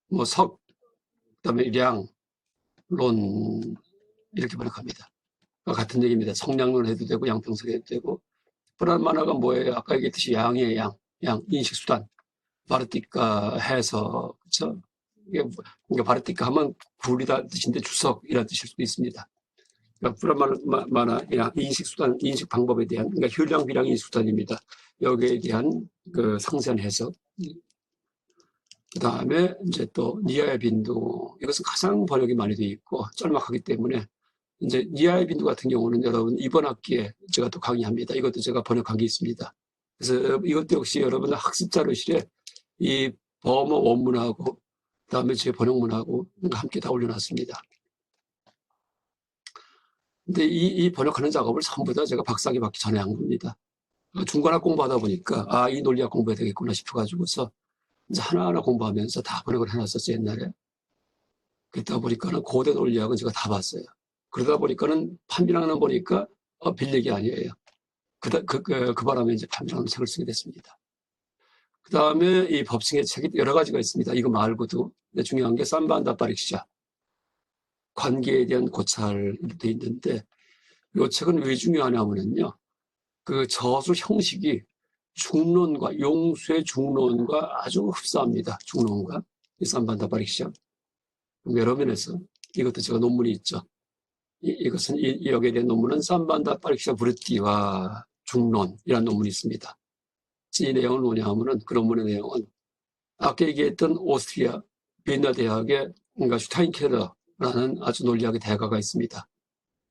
뭐 그다음에 량, 론 이렇게 번역합니다. 같은 얘기입니다. 성량론 해도 되고 양평석 해도 되고. 브라마나가 뭐예요? 아까 얘기했듯이 양이에요. 양 인식수단. 바르티카 해서 그렇죠? 이게 그러니까 바르티카 하면 굴이다 뜻인데 주석이라는 뜻일 수도 있습니다. 그러니까 브라마나 인식수단, 인식 방법에 대한, 그러니까 효량, 비량 인식수단입니다. 여기에 대한 그 상세한 해석. 그 다음에 이제 또 니아의 빈도, 이것은 가장 번역이 많이 되어 있고 짤막하기 때문에 이제 니아의 빈도 같은 경우는 여러분 이번 학기에 제가 또 강의합니다. 이것도 제가 번역한 게 있습니다. 그래서 이것도 역시 여러분 학습 자료실에 이 버머 원문하고 그다음에 제 번역문하고 함께 다 올려놨습니다. 근데 이 번역하는 작업을 전부 다 제가 박사학위 받기 전에 한 겁니다. 중간학 공부하다 보니까 이 논리학 공부해야 되겠구나 싶어가지고서 이제 하나하나 공부하면서 다 번역을 해놨었어요, 옛날에. 그러다 보니까는 고대 논리학은 제가 다 봤어요. 그러다 보니까는 판비랑은 보니까 빌 얘기 아니에요. 그 바람에 이제 판비랑은 책을 쓰게 됐습니다. 그 다음에 이 법칭의 책이 여러 가지가 있습니다. 이거 말고도 중요한 게 삼반다 파릭샤, 관계에 대한 고찰이 돼 있는데, 이 책은 왜 중요하냐면요, 그 저술 형식이 중론과 용수의 중론과 아주 흡사합니다. 중론과 이 삼반다 파릭샤. 여러 면에서 이것도 제가 논문이 있죠. 이것은 여기에 대한 논문은 삼반다 파릭샤 브르티와 중론이라는 논문이 있습니다. 이 내용은 뭐냐면은 그 논문의 내용은 아까 얘기했던 오스트리아 비엔나 대학의 그러니까 슈타인케러라는 아주 논리학의 대가가 있습니다.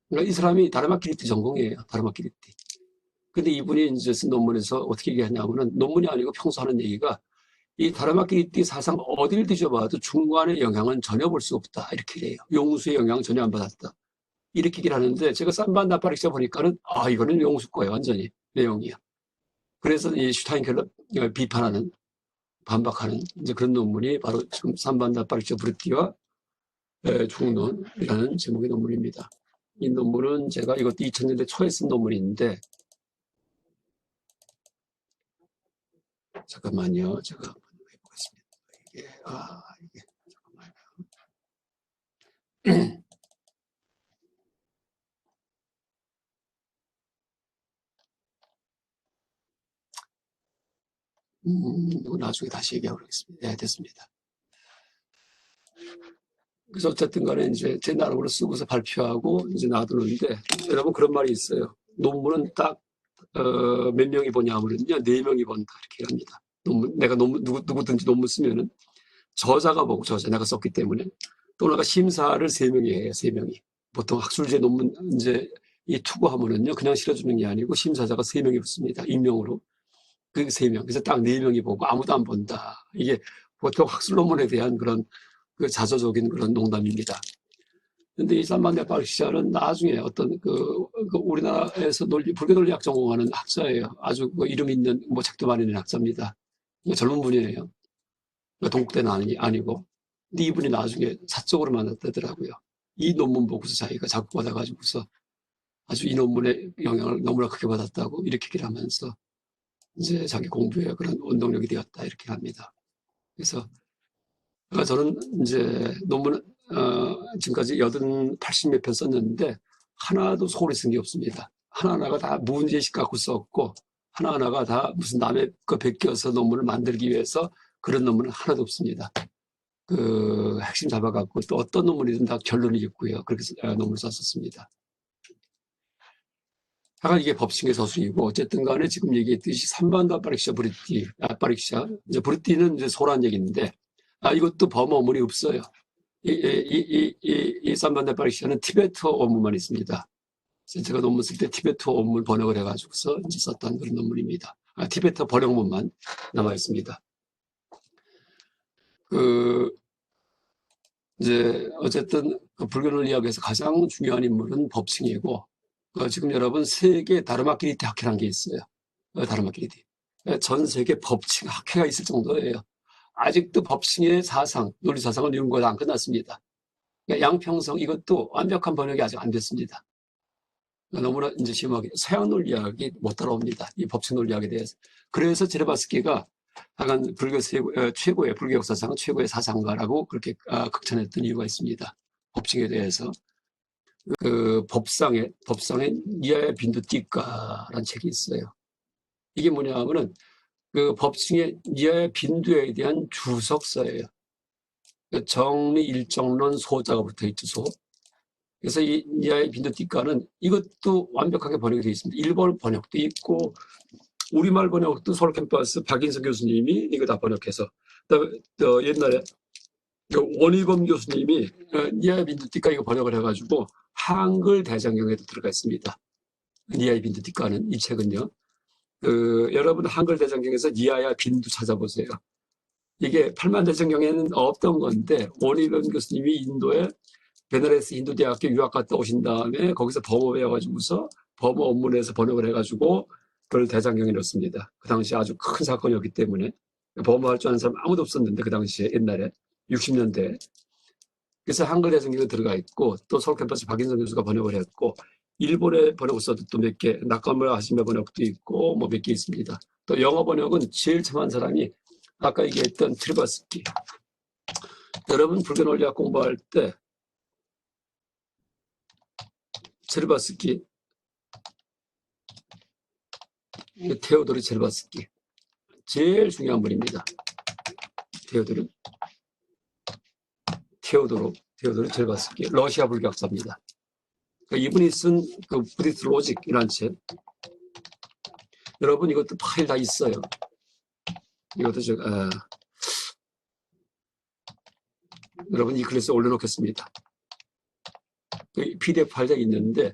그러니까 이 사람이 다르마키리티 전공이에요. 다르마키리티. 근데 이분이 이제 쓴 논문에서 어떻게 얘기하냐면은, 논문이 아니고 평소 하는 얘기가 이 다르마키리티 사상 어디를 뒤져봐도 중간의 영향은 전혀 볼 수 없다. 이렇게 해요. 용수의 영향 전혀 안 받았다. 이렇게 얘기를 하는데 제가 쌈반다 파릭샤 보니까는 이거는 용수 거예요. 완전히 내용이야. 그래서 이 슈타인켈러 비판하는, 반박하는 이제 그런 논문이 바로 지금 삼반다 파릭샤 브르티와 중론이라는 제목의 논문입니다. 이 논문은 제가 이것도 2000년대 초에 쓴 논문인데, 잠깐만요. 제가 한번 해보겠습니다. 이게 잠깐만요. 이거 나중에 다시 얘기하도록 하겠습니다. 네, 됐습니다. 그래서 어쨌든 간에 이제 제 나름으로 쓰고서 발표하고 이제 놔두는데, 여러분 그런 말이 있어요. 논문은 딱, 몇 명이 보냐면요, 4명이 본다. 이렇게 합니다. 내가 누구든지 논문 쓰면은 저자가 보고, 내가 썼기 때문에. 또 내가 심사를 3명이 해요, 3명이. 보통 학술제 논문 이제 이 투고하면은요, 그냥 실어주는 게 아니고 심사자가 3명이 붙습니다. 익명으로. 그 3명. 그래서 딱 4명이 보고 아무도 안 본다. 이게 보통 학술 논문에 대한 그런 그 자조적인 그런 농담입니다. 근데 이 살만데 파르시아는 나중에 어떤 우리나라에서 불교 논리학 전공하는 학자예요. 아주 이름 있는 책도 많이 낸 학자입니다. 젊은 분이에요. 동국대는 아니고. 근데 이분이 나중에 사적으로 만났다더라고요. 이 논문 보고서 자기가 자꾸 받아가지고서 아주 이 논문의 영향을 너무나 크게 받았다고 이렇게 얘기를 하면서 이제 자기 공부에 그런 원동력이 되었다 이렇게 합니다. 그래서 저는 이제 논문은 지금까지 80몇 편 썼는데 하나도 소홀히 쓴 게 없습니다. 하나하나가 다 문제의식 갖고 썼고 하나하나가 다 무슨 남의 거 베껴서 논문을 만들기 위해서 그런 논문은 하나도 없습니다. 그 핵심 잡아갖고 또 어떤 논문이든 다 결론이 있고요. 그렇게 논문을 썼었습니다. 하여간 이게 법칙의 서술이고 어쨌든 간에 지금 얘기했듯이 3번 아파릭시아 브리띠, 아파릭시아, 이제 브리띠는 이제 소란 얘기인데 이것도 범어 원문이 없어요. 이 3번 아파릭시아는 티베트어 원문만 있습니다. 제가 논문 쓸 때 티베트어 원문 번역을 해가지고서 이제 썼던 그런 논문입니다. 티베트어 번역문만 남아 있습니다. 이제 어쨌든 불교 논리학에서 가장 중요한 인물은 법칭이고 지금 여러분 세계 다르마키리티 학회라는 게 있어요. 다르마키리티. 전 세계 법칭 학회가 있을 정도예요. 아직도 법칭의 사상, 논리 사상은 연구가 안 끝났습니다. 양평성 이것도 완벽한 번역이 아직 안 됐습니다. 너무나 이제 심하게 서양 논리학이 못 따라옵니다. 이 법칙 논리학에 대해서. 그래서 제르바스키가 하여간 불교 최고의 불교 역사상 최고의 사상가라고 그렇게 극찬했던 이유가 있습니다. 법칙에 대해서. 그 법상에 니아야 빈두띠까라는 책이 있어요. 이게 뭐냐 하면은 그 법칭의 니아야 빈두에 대한 주석서예요. 정리 일정론 소자가 붙어 있죠, 소. 그래서 이 니아야 빈두띠까는 이것도 완벽하게 번역이 되어 있습니다. 일본 번역도 있고 우리말 번역도 서울 캠퍼스 박인석 교수님이 이거 다 번역해서 또 옛날에 원희범 교수님이 니아야 빈두띠까 이거 번역을 해가지고 한글 대장경에도 들어가 있습니다. 니아야 빈두띠까는 이 책은요. 여러분 한글 대장경에서 니아야 빈두 찾아보세요. 이게 8만 대장경에는 없던 건데 원희범 교수님이 인도에 베나레스 힌두대학교 유학 갔다 오신 다음에 거기서 범어 배워가지고서 범어 원문에서 번역을 해가지고 그걸 대장경에 넣습니다. 그 당시 아주 큰 사건이었기 때문에 범어할 줄 아는 사람 아무도 없었는데 그 당시에 옛날에 60년대 그래서 한글 대장경에 들어가 있고 또 서울 캠퍼스 박인성 교수가 번역을 했고 일본의 번역서도 또 몇 개 나카무라 하시메 번역도 있고 뭐 몇 개 있습니다. 또 영어 번역은 제일 참한 사람이 아까 얘기했던 트리바스키. 여러분 불교 논리학 공부할 때 트리바스키 테오도르 제르바스키 제일 중요한 분입니다. 테오도르 제르바스키 러시아 불교학자입니다. 이분이 쓴 그 부디스트 로직이라는 책 여러분 이것도 파일 다 있어요. 이것도 여러분 이 글에서 올려놓겠습니다. PDF 파일이 있는데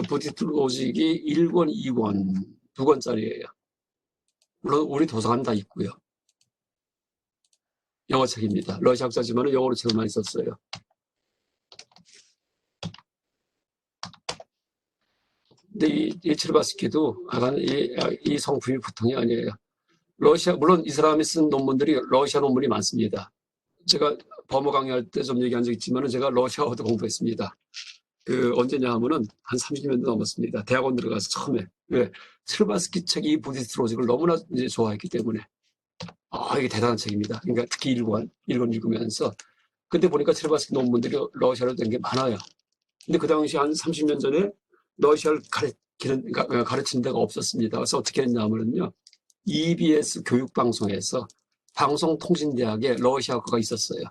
부디스트 로직이 1권, 2권, 2권짜리예요. 물론 우리 도서관 다 있고요. 영어 책입니다. 러시아 학자지만 영어로 책을 많이 썼어요. 근데 이 체르바스키도 이 성품이 보통이 아니에요. 물론 이 사람이 쓴 논문들이 러시아 논문이 많습니다. 제가 범어 강의할 때 좀 얘기한 적 있지만 제가 러시아어도 공부했습니다. 언제냐 하면은 한 30년도 넘었습니다. 대학원 들어가서 처음에. 왜? 체르바스키 책이 이 부디스트 로직을 너무나 이제 좋아했기 때문에. 이게 대단한 책입니다. 그러니까 특히 1권 읽으면서. 근데 보니까 체르바스키 논문들이 러시아로 된 게 많아요. 근데 그 당시 한 30년 전에 러시아를 가르치는 데가 없었습니다. 그래서 어떻게 했냐면요. EBS 교육방송에서 방송통신대학에 러시아과가 있었어요.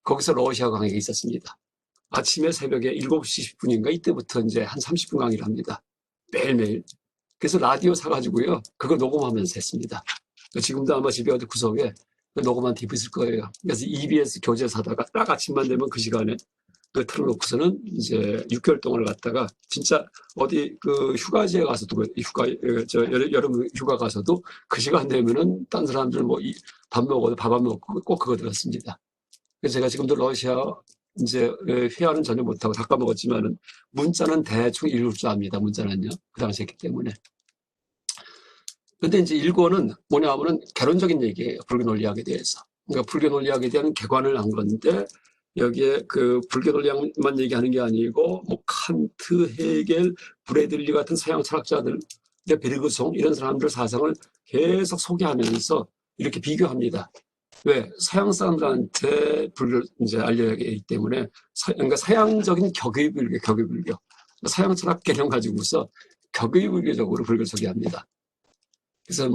거기서 러시아 강의가 있었습니다. 아침에 새벽에 7시 10분인가 이때부터 이제 한 30분 강의를 합니다. 매일매일. 그래서 라디오 사가지고요. 그거 녹음하면서 했습니다. 지금도 아마 집에 어디 구석에 녹음한 테이프 있을 거예요. 그래서 EBS 교재 사다가 딱 아침만 되면 그 시간에 틀어놓고서는 이제 6개월 동안을 갔다가 진짜 어디 휴가지에 가서도 여름 휴가 가서도 그 시간 되면은 딴 사람들 밥 안 먹고 꼭 그거 들었습니다. 그래서 제가 지금도 러시아 이제 회화는 전혀 못하고 다 까먹었지만은 문자는 대충 읽을 줄 압니다. 문자는요. 그 당시 했기 때문에. 근데 이제 1권은 뭐냐 하면은 개론적인 얘기예요. 불교 논리학에 대해서. 그러니까 불교 논리학에 대한 개관을 한 건데 여기에 그 불교 논리학만 얘기하는 게 아니고 뭐 칸트, 헤겔, 브래들리 같은 서양 철학자들, 베르그송 이런 사람들 사상을 계속 소개하면서 이렇게 비교합니다. 왜? 서양 사람들한테 불교를 이제 알려야기 때문에 그러니까 서양적인 격의 불교, 격의 불교. 서양 철학 개념 가지고서 격의 불교적으로 불교를 소개합니다. 그래서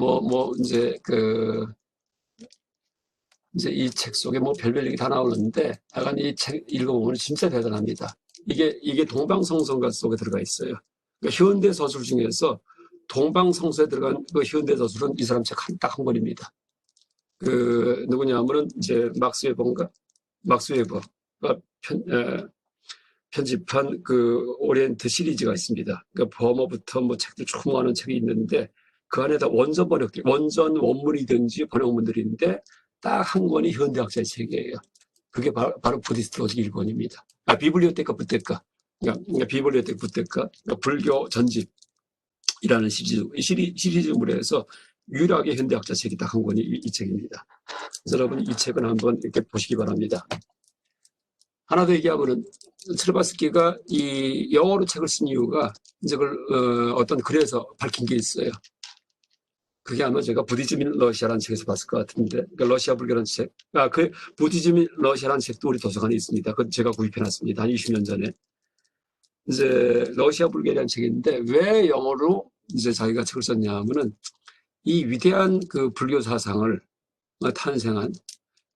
이제 이 책 속에 뭐 별별 얘기 다 나오는데, 약간 이 책 읽어보면 진짜 대단합니다. 이게 동방성서가 속에 들어가 있어요. 그러니까 현대 저술 중에서 동방성서에 들어간 그 현대 저술은 이 사람 책 딱 한 권입니다. 그 누구냐면은 이제 막스 웨버가 편집한 그 오리엔트 시리즈가 있습니다. 그러니까 버머부터 뭐 책들 쭉 모아놓은 책이 있는데 그 안에다 원전 번역들, 원전 원문이든지 번역문들인데 딱 한 권이 현대학자의 책이에요. 그게 바로 부디스트 로직 1권입니다. 비블리오테카 부테카. 그러니까 비블리오테카 부테카. 그러니까 불교 전집이라는 시리즈물에서 유일하게 현대학자 책이 딱 한 권이 이 책입니다. 그래서 여러분 이 책은 한번 이렇게 보시기 바랍니다. 하나 더 얘기하면은 트레바스키가 이 영어로 책을 쓴 이유가 이제 그걸 어떤 글에서 밝힌 게 있어요. 그게 아마 제가 부디즘 인 러시아라는 책에서 봤을 것 같은데, 그러니까 러시아 불교라는 책, 그 부디즘 인 러시아라는 책도 우리 도서관에 있습니다. 그건 제가 구입해놨습니다. 한 20년 전에. 이제 러시아 불교라는 책인데 왜 영어로 이제 자기가 책을 썼냐 하면은 이 위대한 그 불교 사상을 탄생한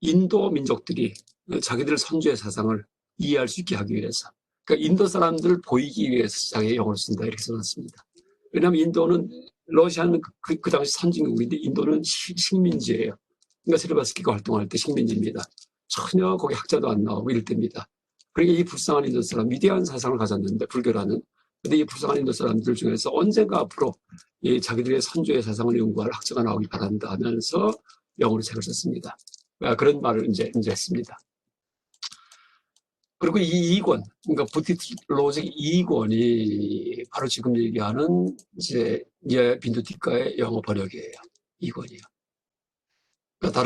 인도 민족들이 자기들 선조의 사상을 이해할 수 있게 하기 위해서, 그러니까 인도 사람들을 보이기 위해서 자기의 영어를 쓴다 이렇게 써놨습니다. 왜냐하면 인도는 러시아는 그 당시 선진국인데 인도는 식민지예요. 그러니까 세르바스키가 활동할 때 식민지입니다. 전혀 거기 학자도 안 나오고 이럴 때입니다. 그러니까 이 불쌍한 인도 사람, 위대한 사상을 가졌는데 불교라는. 근데 이 불쌍한 인도 사람들 중에서 언젠가 앞으로 이 자기들의 선조의 사상을 연구할 학자가 나오기 바란다 하면서 영어로 책을 썼습니다. 그런 말을 이제 했습니다. 그리고 이 2권, 그러니까 부디스트 로직 2권이 바로 지금 얘기하는 이제 니알 빈두티카의 영어 번역이에요. 2권이요. 그러니까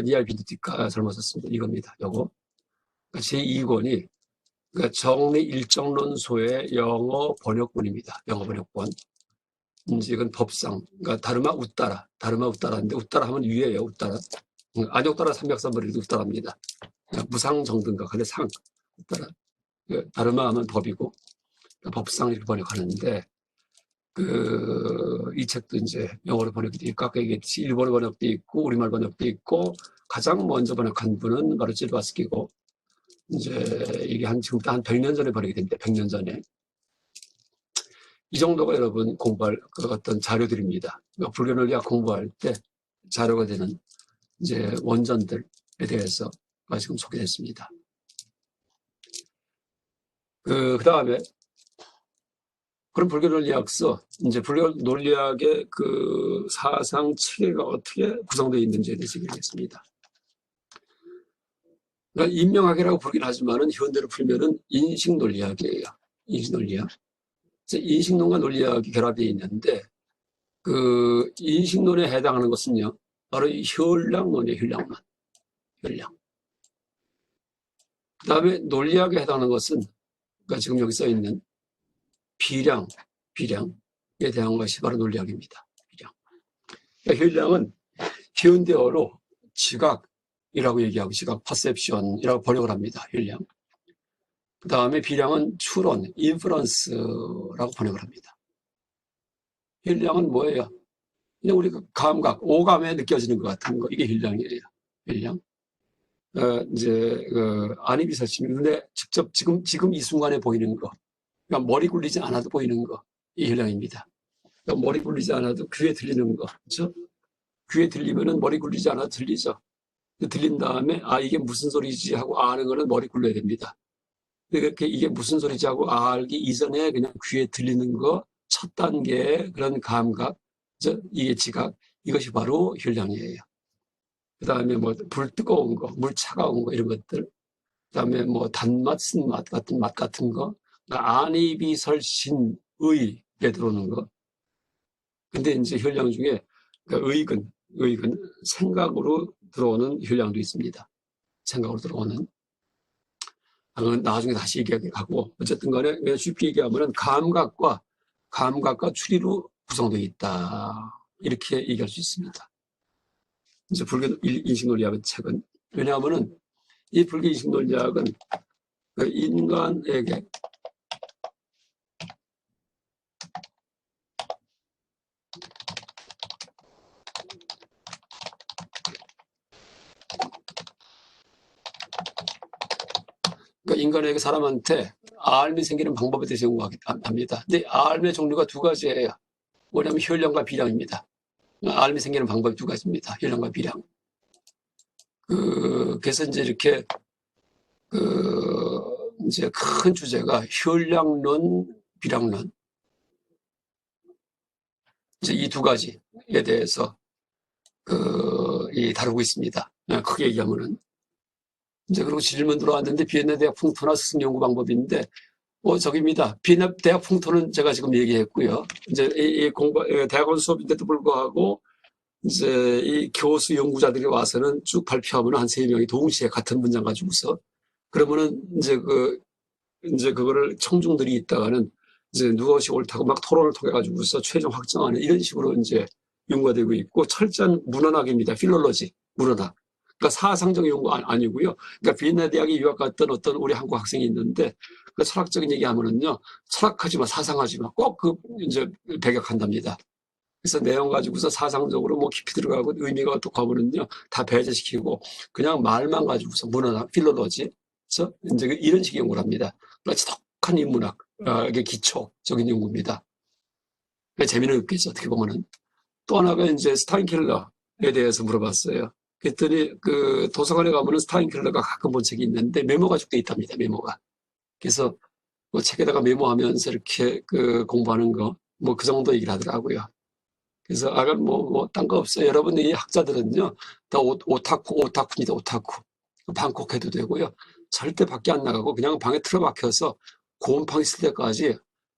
니알 빈두티카 잘못 썼습니다. 이겁니다. 요거. 그러니까 제 2권이 그러니까 정리 일정론소의 영어 번역본입니다. 영어 번역본. 이제 이건 법상, 그러니까 다르마 우따라인데 우따라 하면 위에요. 우따라. 안욕따라 303번에도 우따라입니다. 무상 정등과 근데 상 따라 다르마 하면 법이고 법상 이렇게 번역하는데 이 책도 이제 영어로 번역돼 있고 아까 얘기했듯이 일본어 번역돼 있고 우리말 번역돼 있고 가장 먼저 번역한 분은 바로 찔바스키고 이제 이게 지금 한 100년 전에 번역이 됐는데 100년 전에 이 정도가 여러분 공부할 그 어떤 자료들입니다. 불교 논리학 공부할 때 자료가 되는 이제 원전들에 대해서 지금 소개했습니다. 그 다음에 그럼 불교 논리학서, 이제 불교 논리학의 그 사상 체계가 어떻게 구성되어 있는지에 대해서 얘기하겠습니다. 그러니까 인명학이라고 부르긴 하지만은 현대로 풀면은 인식 논리학이에요. 인식 논리학. 인식론과 논리학이 결합되어 있는데 그 인식론에 해당하는 것은요, 바로 이 현량론이에요. 현량. 그 다음에 논리학에 해당하는 것은 그러니까 지금 여기 써 있는 비량에 대한 것이 바로 논리학입니다. 비량. 그러니까 현량은 현대어로 지각이라고 얘기하고 지각, 퍼셉션이라고 번역을 합니다. 현량. 그 다음에 비량은 추론, 인프런스라고 번역을 합니다. 현량은 뭐예요? 그냥 우리 감각, 오감에 느껴지는 것 같은 거, 이게 현량이에요. 현량. 이제 안입이 설치인데 직접 지금 이 순간에 보이는 거, 그러니까 머리 굴리지 않아도 보이는 거, 이 현량입니다. 그러니까 머리 굴리지 않아도 귀에 들리는 거, 그렇죠? 귀에 들리면은 머리 굴리지 않아도 들리죠. 들린 다음에 이게 무슨 소리지 하고 아는 거는 머리 굴려야 됩니다. 이렇게 이게 무슨 소리지 하고 알기 이전에 그냥 귀에 들리는 거 첫 단계의 그런 감각, 이게 지각, 이것이 바로 현량이에요. 그 다음에 뭐 불 뜨거운 거, 물 차가운 거 이런 것들, 그 다음에 뭐 단맛, 쓴맛 같은 맛 같은 거, 그러니까 안입이 설신의에 들어오는 거. 근데 이제 현량 중에 그러니까 의근 생각으로 들어오는 현량도 있습니다. 생각으로 들어오는. 그건 나중에 다시 얘기하고, 어쨌든 간에 그냥 쉽게 얘기하면은 감각과 추리로 구성되어 있다. 이렇게 얘기할 수 있습니다. 이제 불교 인식논리학은 책은. 왜냐하면은 이 불교 인식논리학은 그 인간에게 사람한테 알미 생기는 방법에 대해서 연구합니다. 근데 알미의 종류가 두 가지예요. 뭐냐면 현량과 비량입니다. 알미 생기는 방법이 두 가지입니다. 현량과 비량. 그래서 이제 이렇게 이제 큰 주제가 현량론, 비량론. 이제 이 두 가지에 대해서 다루고 있습니다. 크게 얘기하면은. 이제 그리고 질문 들어왔는데 비엔나 대학 풍토나 스승 연구 방법인데 저기입니다. 비엔나 대학 풍토는 제가 지금 얘기했고요. 이제 대학원 수업인데도 불구하고 이제 이 교수 연구자들이 와서는 쭉 발표하면 한 3명이 동시에 같은 문장 가지고서 그러면은 이제 그거를 청중들이 있다가는 이제 누구시 옳다고 막 토론을 통해 가지고서 최종 확정하는 이런 식으로 이제 연구가 되고 있고 철저한 문헌학입니다. 필롤로지, 문헌학. 그러니까 사상적 연구 아니고요. 그러니까 비엔나 대학에 유학 갔던 어떤 우리 한국 학생이 있는데 그 철학적인 얘기하면은요, 철학하지 마, 사상하지 마, 꼭 이제 배격한답니다. 그래서 내용 가지고서 사상적으로 뭐 깊이 들어가고 의미가 어떻고 하면은요, 다 배제시키고 그냥 말만 가지고서 문헌학, 필롤로지, 그래서 이제 이런 식의 연구를 합니다. 그러니까 지독한 인문학의 기초적인 연구입니다. 재미는 없겠죠, 어떻게 보면은. 또 하나가 이제 스타인켈러에 대해서 물어봤어요. 그랬더니 도서관에 가면은 스타인켈러가 가끔 본 책이 있는데 메모가 쭉 돼 있답니다, 메모가. 그래서 뭐 책에다가 메모하면서 이렇게 공부하는 거, 뭐 그 정도 얘기를 하더라고요. 그래서 딴 거 없어요. 여러분, 이 학자들은요, 다 오타쿠입니다, 오타쿠. 방콕 해도 되고요. 절대 밖에 안 나가고 그냥 방에 틀어박혀서 곰팡이 쓸 때까지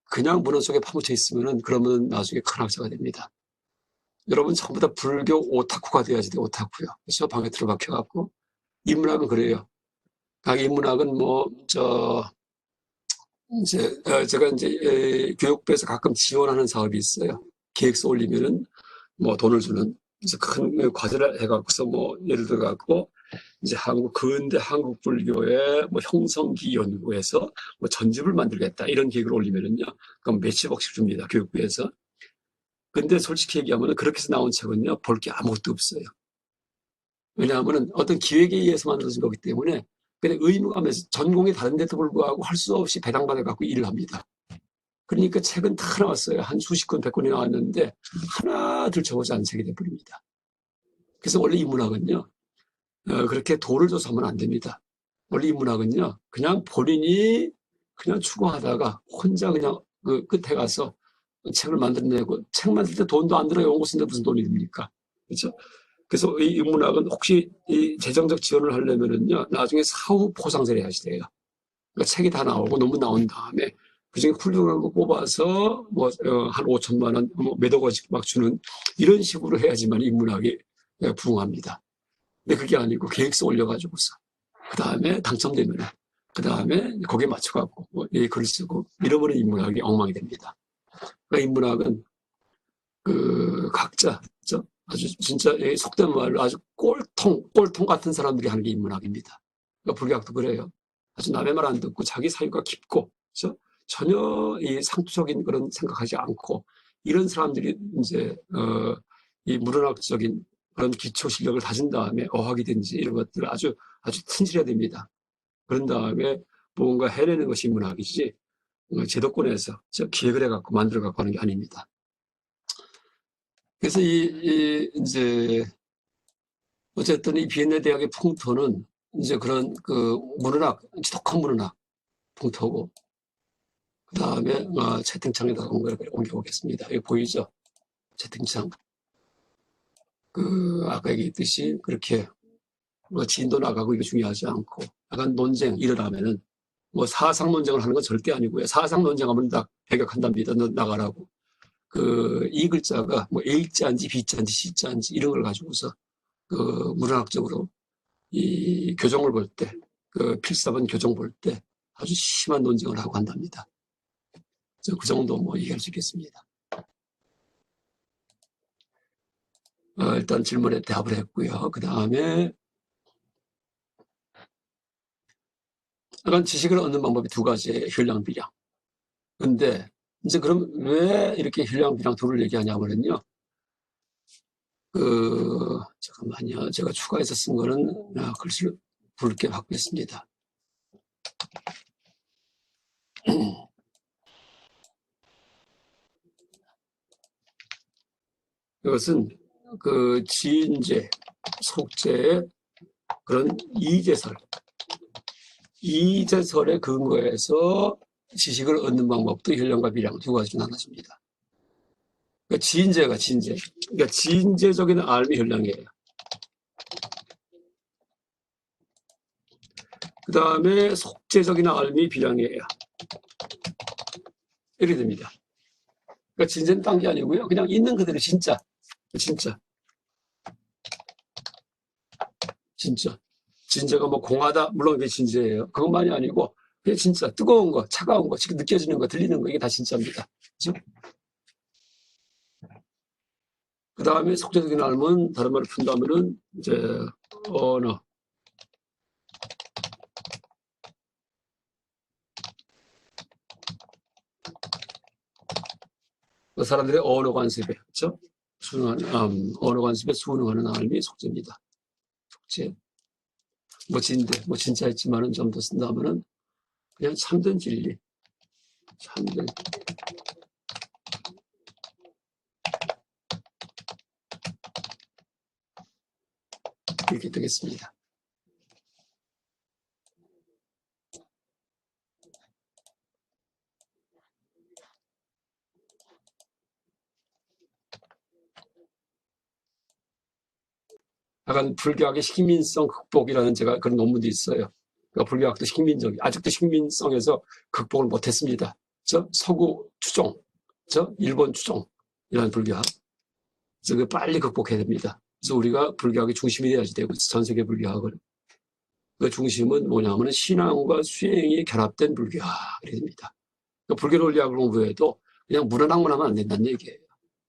그냥 문헌 속에 파묻혀 있으면은 그러면 나중에 큰 학자가 됩니다. 여러분 전부 다 불교 오타쿠가 돼야지 돼, 오타쿠요. 그래서 방에 틀어박혀갖고. 인문학은 그래요. 인문학은 제가 이제 교육부에서 가끔 지원하는 사업이 있어요. 계획서 올리면은 뭐 돈을 주는, 그래서 큰 과제를 해갖고서 예를 들어갖고 이제 근대 한국 불교의 형성기 연구에서 전집을 만들겠다 이런 계획을 올리면은요, 그럼 몇십억씩 줍니다, 교육부에서. 근데 솔직히 얘기하면 그렇게 해서 나온 책은요, 볼 게 아무것도 없어요. 왜냐하면 어떤 기획에 의해서 만들어진 거기 때문에 그냥 의무감에서 전공이 다른데도 불구하고 할 수 없이 배당받아 갖고 일을 합니다. 그러니까 책은 다 나왔어요. 한 수십 권, 100권이 나왔는데 하나 들춰보지 않은 책이 돼버립니다. 그래서 원래 인문학은요, 그렇게 돈을 줘서 하면 안 됩니다. 원래 인문학은요, 그냥 본인이 그냥 추구하다가 혼자 그냥 끝에 가서 책을 만들어내고, 책 만들 때 돈도 안 들어요. 연구 쓰는데 무슨 돈이 듭니까? 그렇죠? 그래서 이 인문학은 혹시 이 재정적 지원을 하려면은요, 나중에 사후 포상세를 해야지 돼요. 그러니까 책이 다 나오고 논문 나온 다음에 그중에 훌륭한 거 뽑아서 한 5천만 원, 몇억 원씩 막 주는 이런 식으로 해야지만 인문학이 부흥합니다. 근데 그게 아니고 계획서 올려가지고서 그 다음에 당첨되면 그 다음에 거기에 맞춰갖고 이 글 쓰고 이러면 인문학이 엉망이 됩니다. 그러니까 인문학은 각자 아주 진짜 속된 말로 아주 꼴통 같은 사람들이 하는 게 인문학입니다. 그러니까 불교학도 그래요. 아주 남의 말 안 듣고 자기 사유가 깊고, 그렇죠? 전혀 이 상투적인 그런 생각하지 않고 이런 사람들이 이제 이 문헌학적인 그런 기초 실력을 다진 다음에 어학이든지 이런 것들을 아주 튼실해야 됩니다. 그런 다음에 뭔가 해내는 것이 인문학이지 제도권에서 기획을 해갖고 만들어갖고 하는 게 아닙니다. 그래서 이제 어쨌든 이 비엔나 대학의 풍토는 이제 그런 문헌학, 지독한 문헌학 풍토고, 그 다음에 채팅창에다가 옮겨보겠습니다. 여기 보이죠? 채팅창. 아까 얘기했듯이 그렇게 진도 나가고 이거 중요하지 않고, 약간 논쟁 일어나면은 사상 논쟁을 하는 건 절대 아니고요. 사상 논쟁하면 다 배격한답니다. 너 나가라고. 이 글자가 A자인지 B자인지 C자인지 이런 걸 가지고서 문헌학적으로 이 교정을 볼 때, 그 필사본 교정 볼 때 아주 심한 논쟁을 하고 한답니다. 그 정도 뭐 얘기할 수 있겠습니다. 일단 질문에 대답을 했고요. 그 다음에 약간 지식을 얻는 방법이 두 가지예요. 혈량, 비량. 근데 이제 그럼 왜 이렇게 혈량, 비량 둘을 얘기하냐면요. 잠깐만요. 제가 추가해서 쓴 거는 글씨를 붉게 바꾸겠습니다. 이것은 그 지인제, 속제의 그런 이제설에 근거해서 지식을 얻는 방법도 혈량과 비량 두 가지로 나눠집니다. 그러니까 지인제가 지인제. 그러니까 지인제적인 알미 혈량이에요. 그 다음에 속제적인 알미 비량이에요. 이렇게 됩니다. 그러니까 진제는 딴 게 아니고요. 그냥 있는 그대로 진짜. 진제가 뭐 공하다, 물론 그게 진제예요. 그것만이 아니고 그게 진짜 뜨거운 거, 차가운 거, 지금 느껴지는 거, 들리는 거, 이게 다 진짜입니다. 그렇죠? 그 다음에 속제적인 알은 다른 말을 푼다면은 이제 언어, 그 사람들의 언어 관습에, 그렇죠? 언어 관습에 수능하는 알이 속제입니다. 속제. 뭐 진대, 뭐 진짜 있지만은 좀 더 쓴다면은 그냥 참된 진리. 참된. 이렇게 되겠습니다. 약간 불교학의 식민성 극복이라는 제가 그런 논문도 있어요. 그러니까 불교학도 식민적, 아직도 식민성에서 극복을 못했습니다. 서구 추종, 일본 추종이라는 불교학. 그래서 빨리 극복해야 됩니다. 그래서 우리가 불교학의 중심이 되어야지 되고 전 세계 불교학을. 그 중심은 뭐냐면 신앙과 수행이 결합된 불교학이 됩니다. 그러니까 불교 논리학을 공부해도 그냥 문헌학만 하면 안 된다는 얘기예요.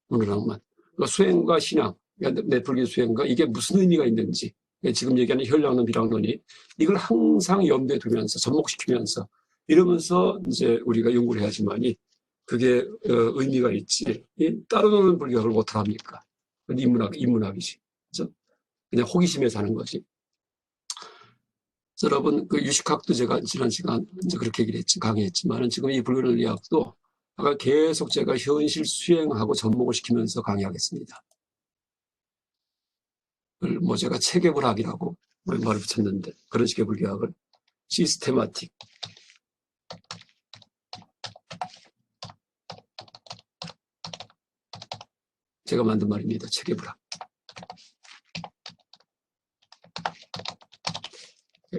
문헌학만. 그러니까 수행과 신앙, 그러니까 내 불교 수행과 이게 무슨 의미가 있는지, 지금 얘기하는 혈량론, 비량론이 이걸 항상 염두에 두면서 접목시키면서 이러면서 이제 우리가 연구를 해야지만이 그게 의미가 있지. 따로 노는 불교학을 못합니까? 인문학이지. 그렇죠? 그냥 호기심에서 하는 거지. 여러분, 그 유식학도 제가 지난 시간 이제 그렇게 얘기를 강의했지만 지금 이 불교 논리학도 아까 계속 제가 현실 수행하고 접목을 시키면서 강의하겠습니다. 뭐 제가 체계불학이라고 말을 붙였는데 그런 식의 불교학을 시스테마틱. 제가 만든 말입니다. 체계불학.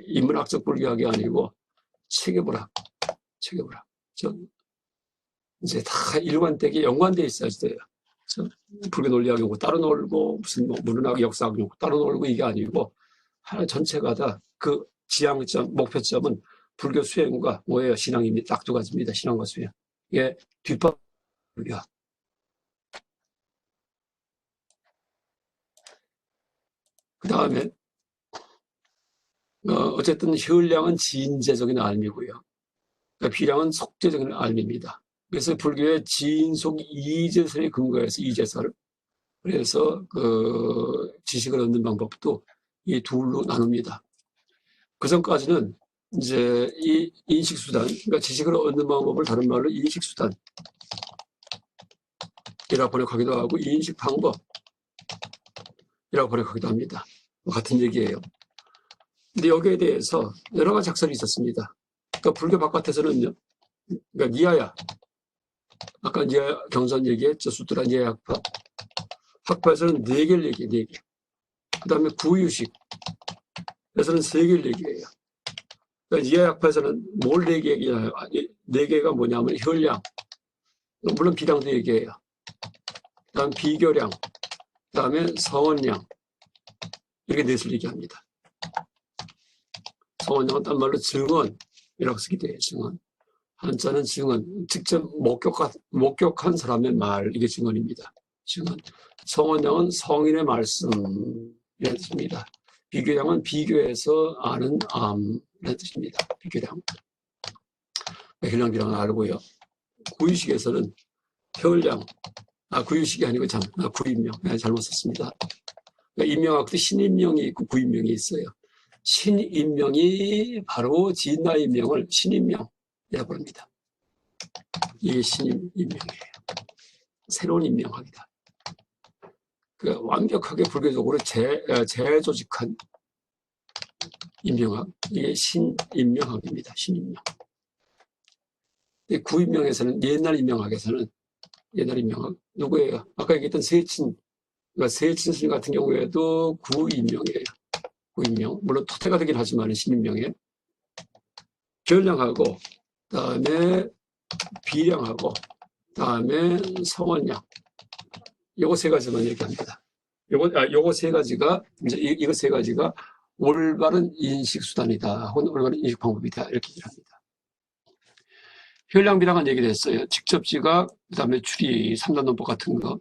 인문학적 불교학이 아니고 체계불학. 이제 다 일관되게 연관되어 있어야지 돼요. 불교 논리학 연구 따로 놀고 무슨 뭐 문헌학 역사학 연구 따로 놀고 이게 아니고 하나 전체가 다 그 지향점, 목표점은 불교 수행과 뭐예요? 신앙입니다. 딱 두 가지입니다. 신앙과 수행. 이게 뒷밥 불교학. 그 다음에 어쨌든 혈량은 지인제적인 알미고요. 그러니까 비량은 속제적인 알미입니다. 그래서 불교의 지인속 이제설에 근거해서 이제설. 그래서 그 지식을 얻는 방법도 이 둘로 나눕니다. 그 전까지는 이제 이 인식수단, 그러니까 지식을 얻는 방법을 다른 말로 인식수단이라고 번역하기도 하고 인식 방법이라고 번역하기도 합니다. 같은 얘기예요. 근데 여기에 대해서 여러 가지 학설이 있었습니다. 그러니까 불교 바깥에서는요, 그러니까 니아야, 아까 니아야 경전 얘기했죠. 수트라 니아야 학파. 학파에서는 4개를 얘기해요. 4개. 그 다음에 구유식에서는 3개를 얘기해요. 그러니까 니아야 학파에서는 뭘 4개 얘기해요? 4개가 뭐냐면 혈량, 물론 비량도 얘기해요. 그 다음 비교량, 그 다음에 성원량, 이렇게 넷을 얘기합니다. 성원량은 딴 말로 증언이라고 쓰기도 해요. 증언. 한자는 증언, 직접 목격한 사람의 말, 이게 증언입니다. 증언. 성원량은 성인의 말씀이라는 뜻입니다. 비교량은 비교해서 아는 암이라는 뜻입니다. 비교량. 혈량, 비량은 알고요. 구유식에서는 혈량, 구유식이 아니고 구인명. 잘못 썼습니다. 그러니까 인명학도 신인명이 있고 구인명이 있어요. 신인명이 바로 진나인명을 신인명이라고 합니다. 이게 신인명이에요. 새로운 인명학이다. 그러니까 완벽하게 불교적으로 재조직한 인명학, 이게 신인명학입니다. 신인명. 구인명에서는 옛날 인명학에서는 옛날 인명학 누구예요? 아까 얘기했던 세친, 그러니까 세친 스님 같은 경우에도 구인명이에요. 구인명. 물론 토태가 되긴 하지만 신인명이에요. 결량하고 그다음에 비량하고 그다음에 성원량. 요거 세 가지만 얘기합니다. 요거 세 가지가 이제 이거 세 가지가 올바른 인식 수단이다. 혹은 올바른 인식 방법이다. 이렇게 얘기를 합니다. 혈량 비량은 얘기를 했어요. 직접 지각, 그다음에 추리, 3단 논법 같은 거.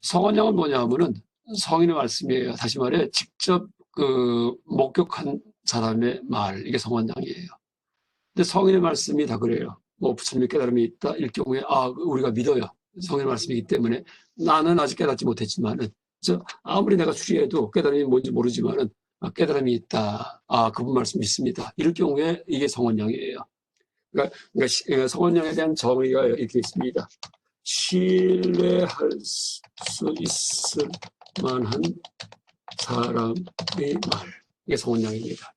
성원량은 뭐냐 하면은 성인의 말씀이에요. 다시 말해 직접 목격한 사람의 말, 이게 성원량이에요. 근데 성인의 말씀이 다 그래요. 뭐 부처님의 깨달음이 있다 일 경우에 우리가 믿어요. 성인의 말씀이기 때문에 나는 아직 깨닫지 못했지만은 아무리 내가 추리해도 깨달음이 뭔지 모르지만은 깨달음이 있다. 그분 말씀 믿습니다. 이럴 경우에 이게 성원량이에요. 그러니까 성원량에 대한 정의가 이렇게 있습니다. 신뢰할 수 있을 만한 사람의 말, 이게 성원량입니다.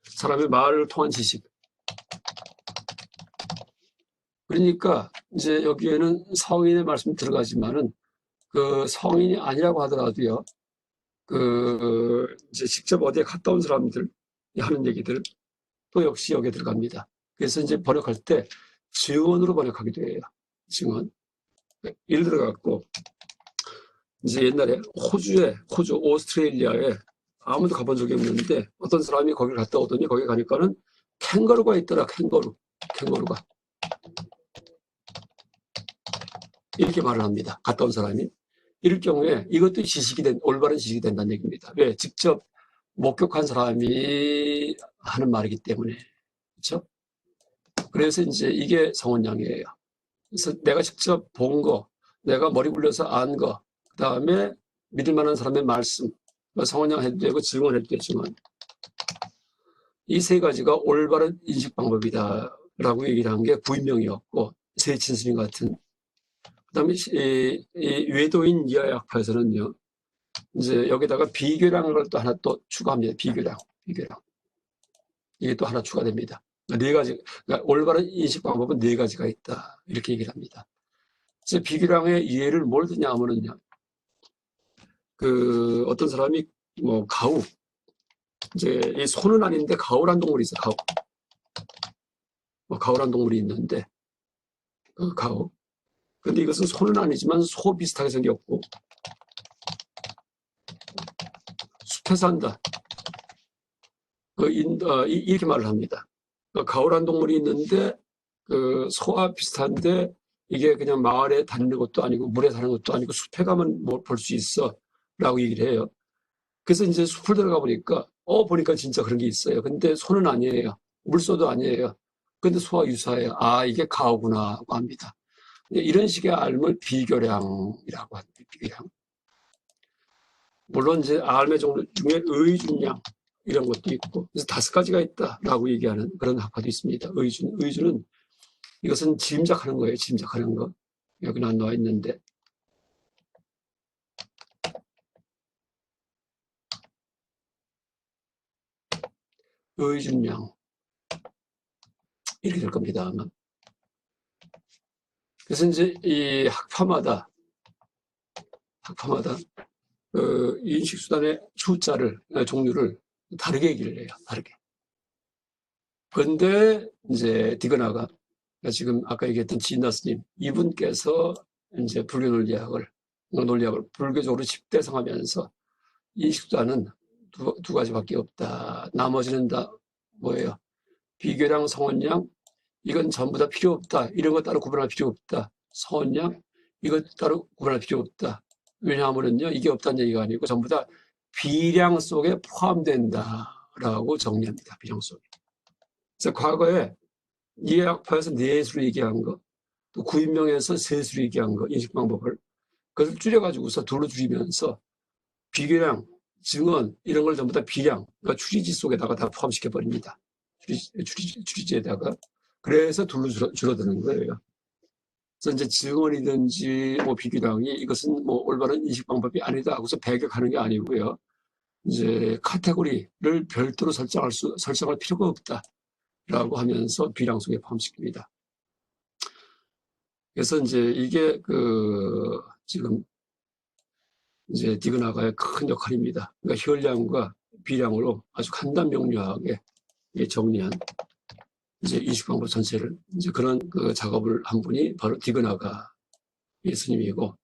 사람의 말을 통한 지식. 그러니까 이제 여기에는 성인의 말씀 들어가지만은 그 성인이 아니라고 하더라도요, 이제 직접 어디에 갔다 온 사람들 하는 얘기들 또 역시 여기에 들어갑니다. 그래서 이제 번역할 때 증언으로 번역하기도 해요. 증언. 예를 들어갖고 이제 옛날에 호주, 오스트레일리아에 아무도 가본 적이 없는데 어떤 사람이 거기를 갔다 오더니 거기 가니까는 캥거루가 있더라. 캥거루가 이렇게 말을 합니다. 갔다 온 사람이. 이럴 경우에 이것도 올바른 지식이 된다는 얘기입니다. 왜? 직접 목격한 사람이 하는 말이기 때문에. 그렇죠? 그래서 이제 이게 성원량이에요. 그래서 내가 직접 본 거, 내가 머리 굴려서 안 거, 그 다음에 믿을 만한 사람의 말씀, 성원량 해도 되고 증언해도 되지만 이 세 가지가 올바른 인식 방법이다 라고 얘기를 한 게 구인명이었고, 세친스님 같은. 그 다음에 이 외도인 이하학파에서는요, 이제 여기다가 비교량을 또 하나 또 추가합니다. 비교량. 이게 또 하나 추가됩니다. 네 가지, 그러니까 올바른 인식 방법은 네 가지가 있다. 이렇게 얘기를 합니다. 이제 비교량의 예를 뭘 드냐 하면은요, 어떤 사람이 가우, 이제 이 소는 아닌데 가우란 동물이 있어요. 가우란 동물이 있는데, 가우. 근데 이것은 소는 아니지만 소 비슷하게 생겼고, 숲에 산다. 이렇게 말을 합니다. 가오란 동물이 있는데 소와 비슷한데 이게 그냥 마을에 다니는 것도 아니고 물에 사는 것도 아니고 숲에 가면 볼 수 있어 라고 얘기를 해요. 그래서 이제 숲을 들어가 보니까 보니까 진짜 그런 게 있어요. 근데 소는 아니에요. 물소도 아니에요. 근데 소와 유사해요. 이게 가오구나 하고 합니다. 이런 식의 알을 비교량이라고 합니다. 비교량. 물론 이제 알의 종류 중에 의준량 이런 것도 있고, 그래서 5가지가 있다라고 얘기하는 그런 학파도 있습니다. 의주는 이것은 짐작하는 거예요. 짐작하는 거. 여기는 안 나와 있는데. 의준량. 이렇게 될 겁니다, 아마. 그래서 이제 이 학파마다 인식수단의 종류를 다르게 얘기를 해요. 다르게. 그런데 이제 디거나가 지금 아까 얘기했던 진나 스님 이분께서 이제 불교 논리학을 불교적으로 집대성하면서 인식수단은 두 가지밖에 없다. 나머지는 다 뭐예요? 비교량, 성원량, 이건 전부 다 필요 없다. 이런 거 따로 구분할 필요 없다. 성원량, 이것 따로 구분할 필요 없다. 왜냐하면요, 이게 없다는 얘기가 아니고 전부 다 비량 속에 포함된다라고 정리합니다. 비량 속에. 그래서 과거에 이해학파에서 내수로 얘기한 거, 또 구인명에서 세수로 얘기한 거, 인식 방법을 그것을 줄여가지고서 둘로 줄이면서 비교량, 증언 이런 걸 전부 다 비량, 그러니까 추리지 속에다가 다 포함시켜 버립니다. 추리지에다가. 그래서 둘로 줄어드는 거예요. 그래서 이제 증언이든지 뭐 비교량이 이것은 뭐 올바른 인식 방법이 아니다 하고서 배격하는 게 아니고요. 이제 카테고리를 별도로 설정할 필요가 없다라고 하면서 비량 속에 포함시킵니다. 그래서 이제 이게 지금 이제 디그나가의 큰 역할입니다. 그러니까 혈량과 비량으로 아주 간단명료하게 정리한 이제 인식방법 전체를 이제 그런 작업을 한 분이 바로 디그나가 스님이고,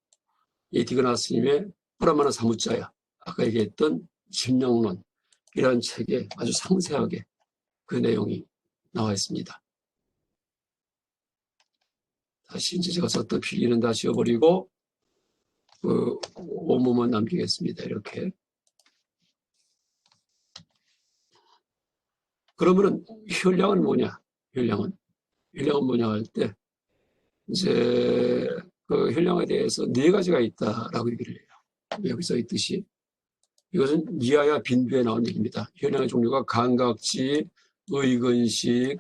이 디그나 스님의 뿌라마나 사무짜야, 아까 얘기했던 심령론이라는 책에 아주 상세하게 그 내용이 나와 있습니다. 다시 이제 제가 썼던 필기는 다 지워버리고 원문만 남기겠습니다. 이렇게. 그러면은 혈량은 뭐냐? 혈량은 뭐냐 할 때 이제 그 혈량에 대해서 네 가지가 있다라고 얘기를 해요. 여기 써 있듯이 이것은 이하야 빈부에 나온 얘기입니다. 혈량의 종류가 감각지, 의근식,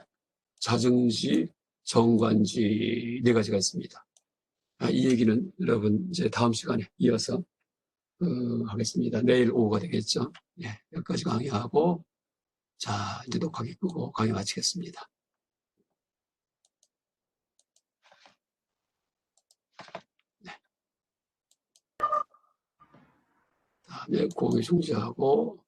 자증지, 정관지 네 가지가 있습니다. 이 얘기는 여러분 이제 다음 시간에 이어서 하겠습니다. 내일 오후가 되겠죠. 예, 여기까지 강의하고 자 이제 녹화기 끄고 강의 마치겠습니다. 다음에 공유 중지하고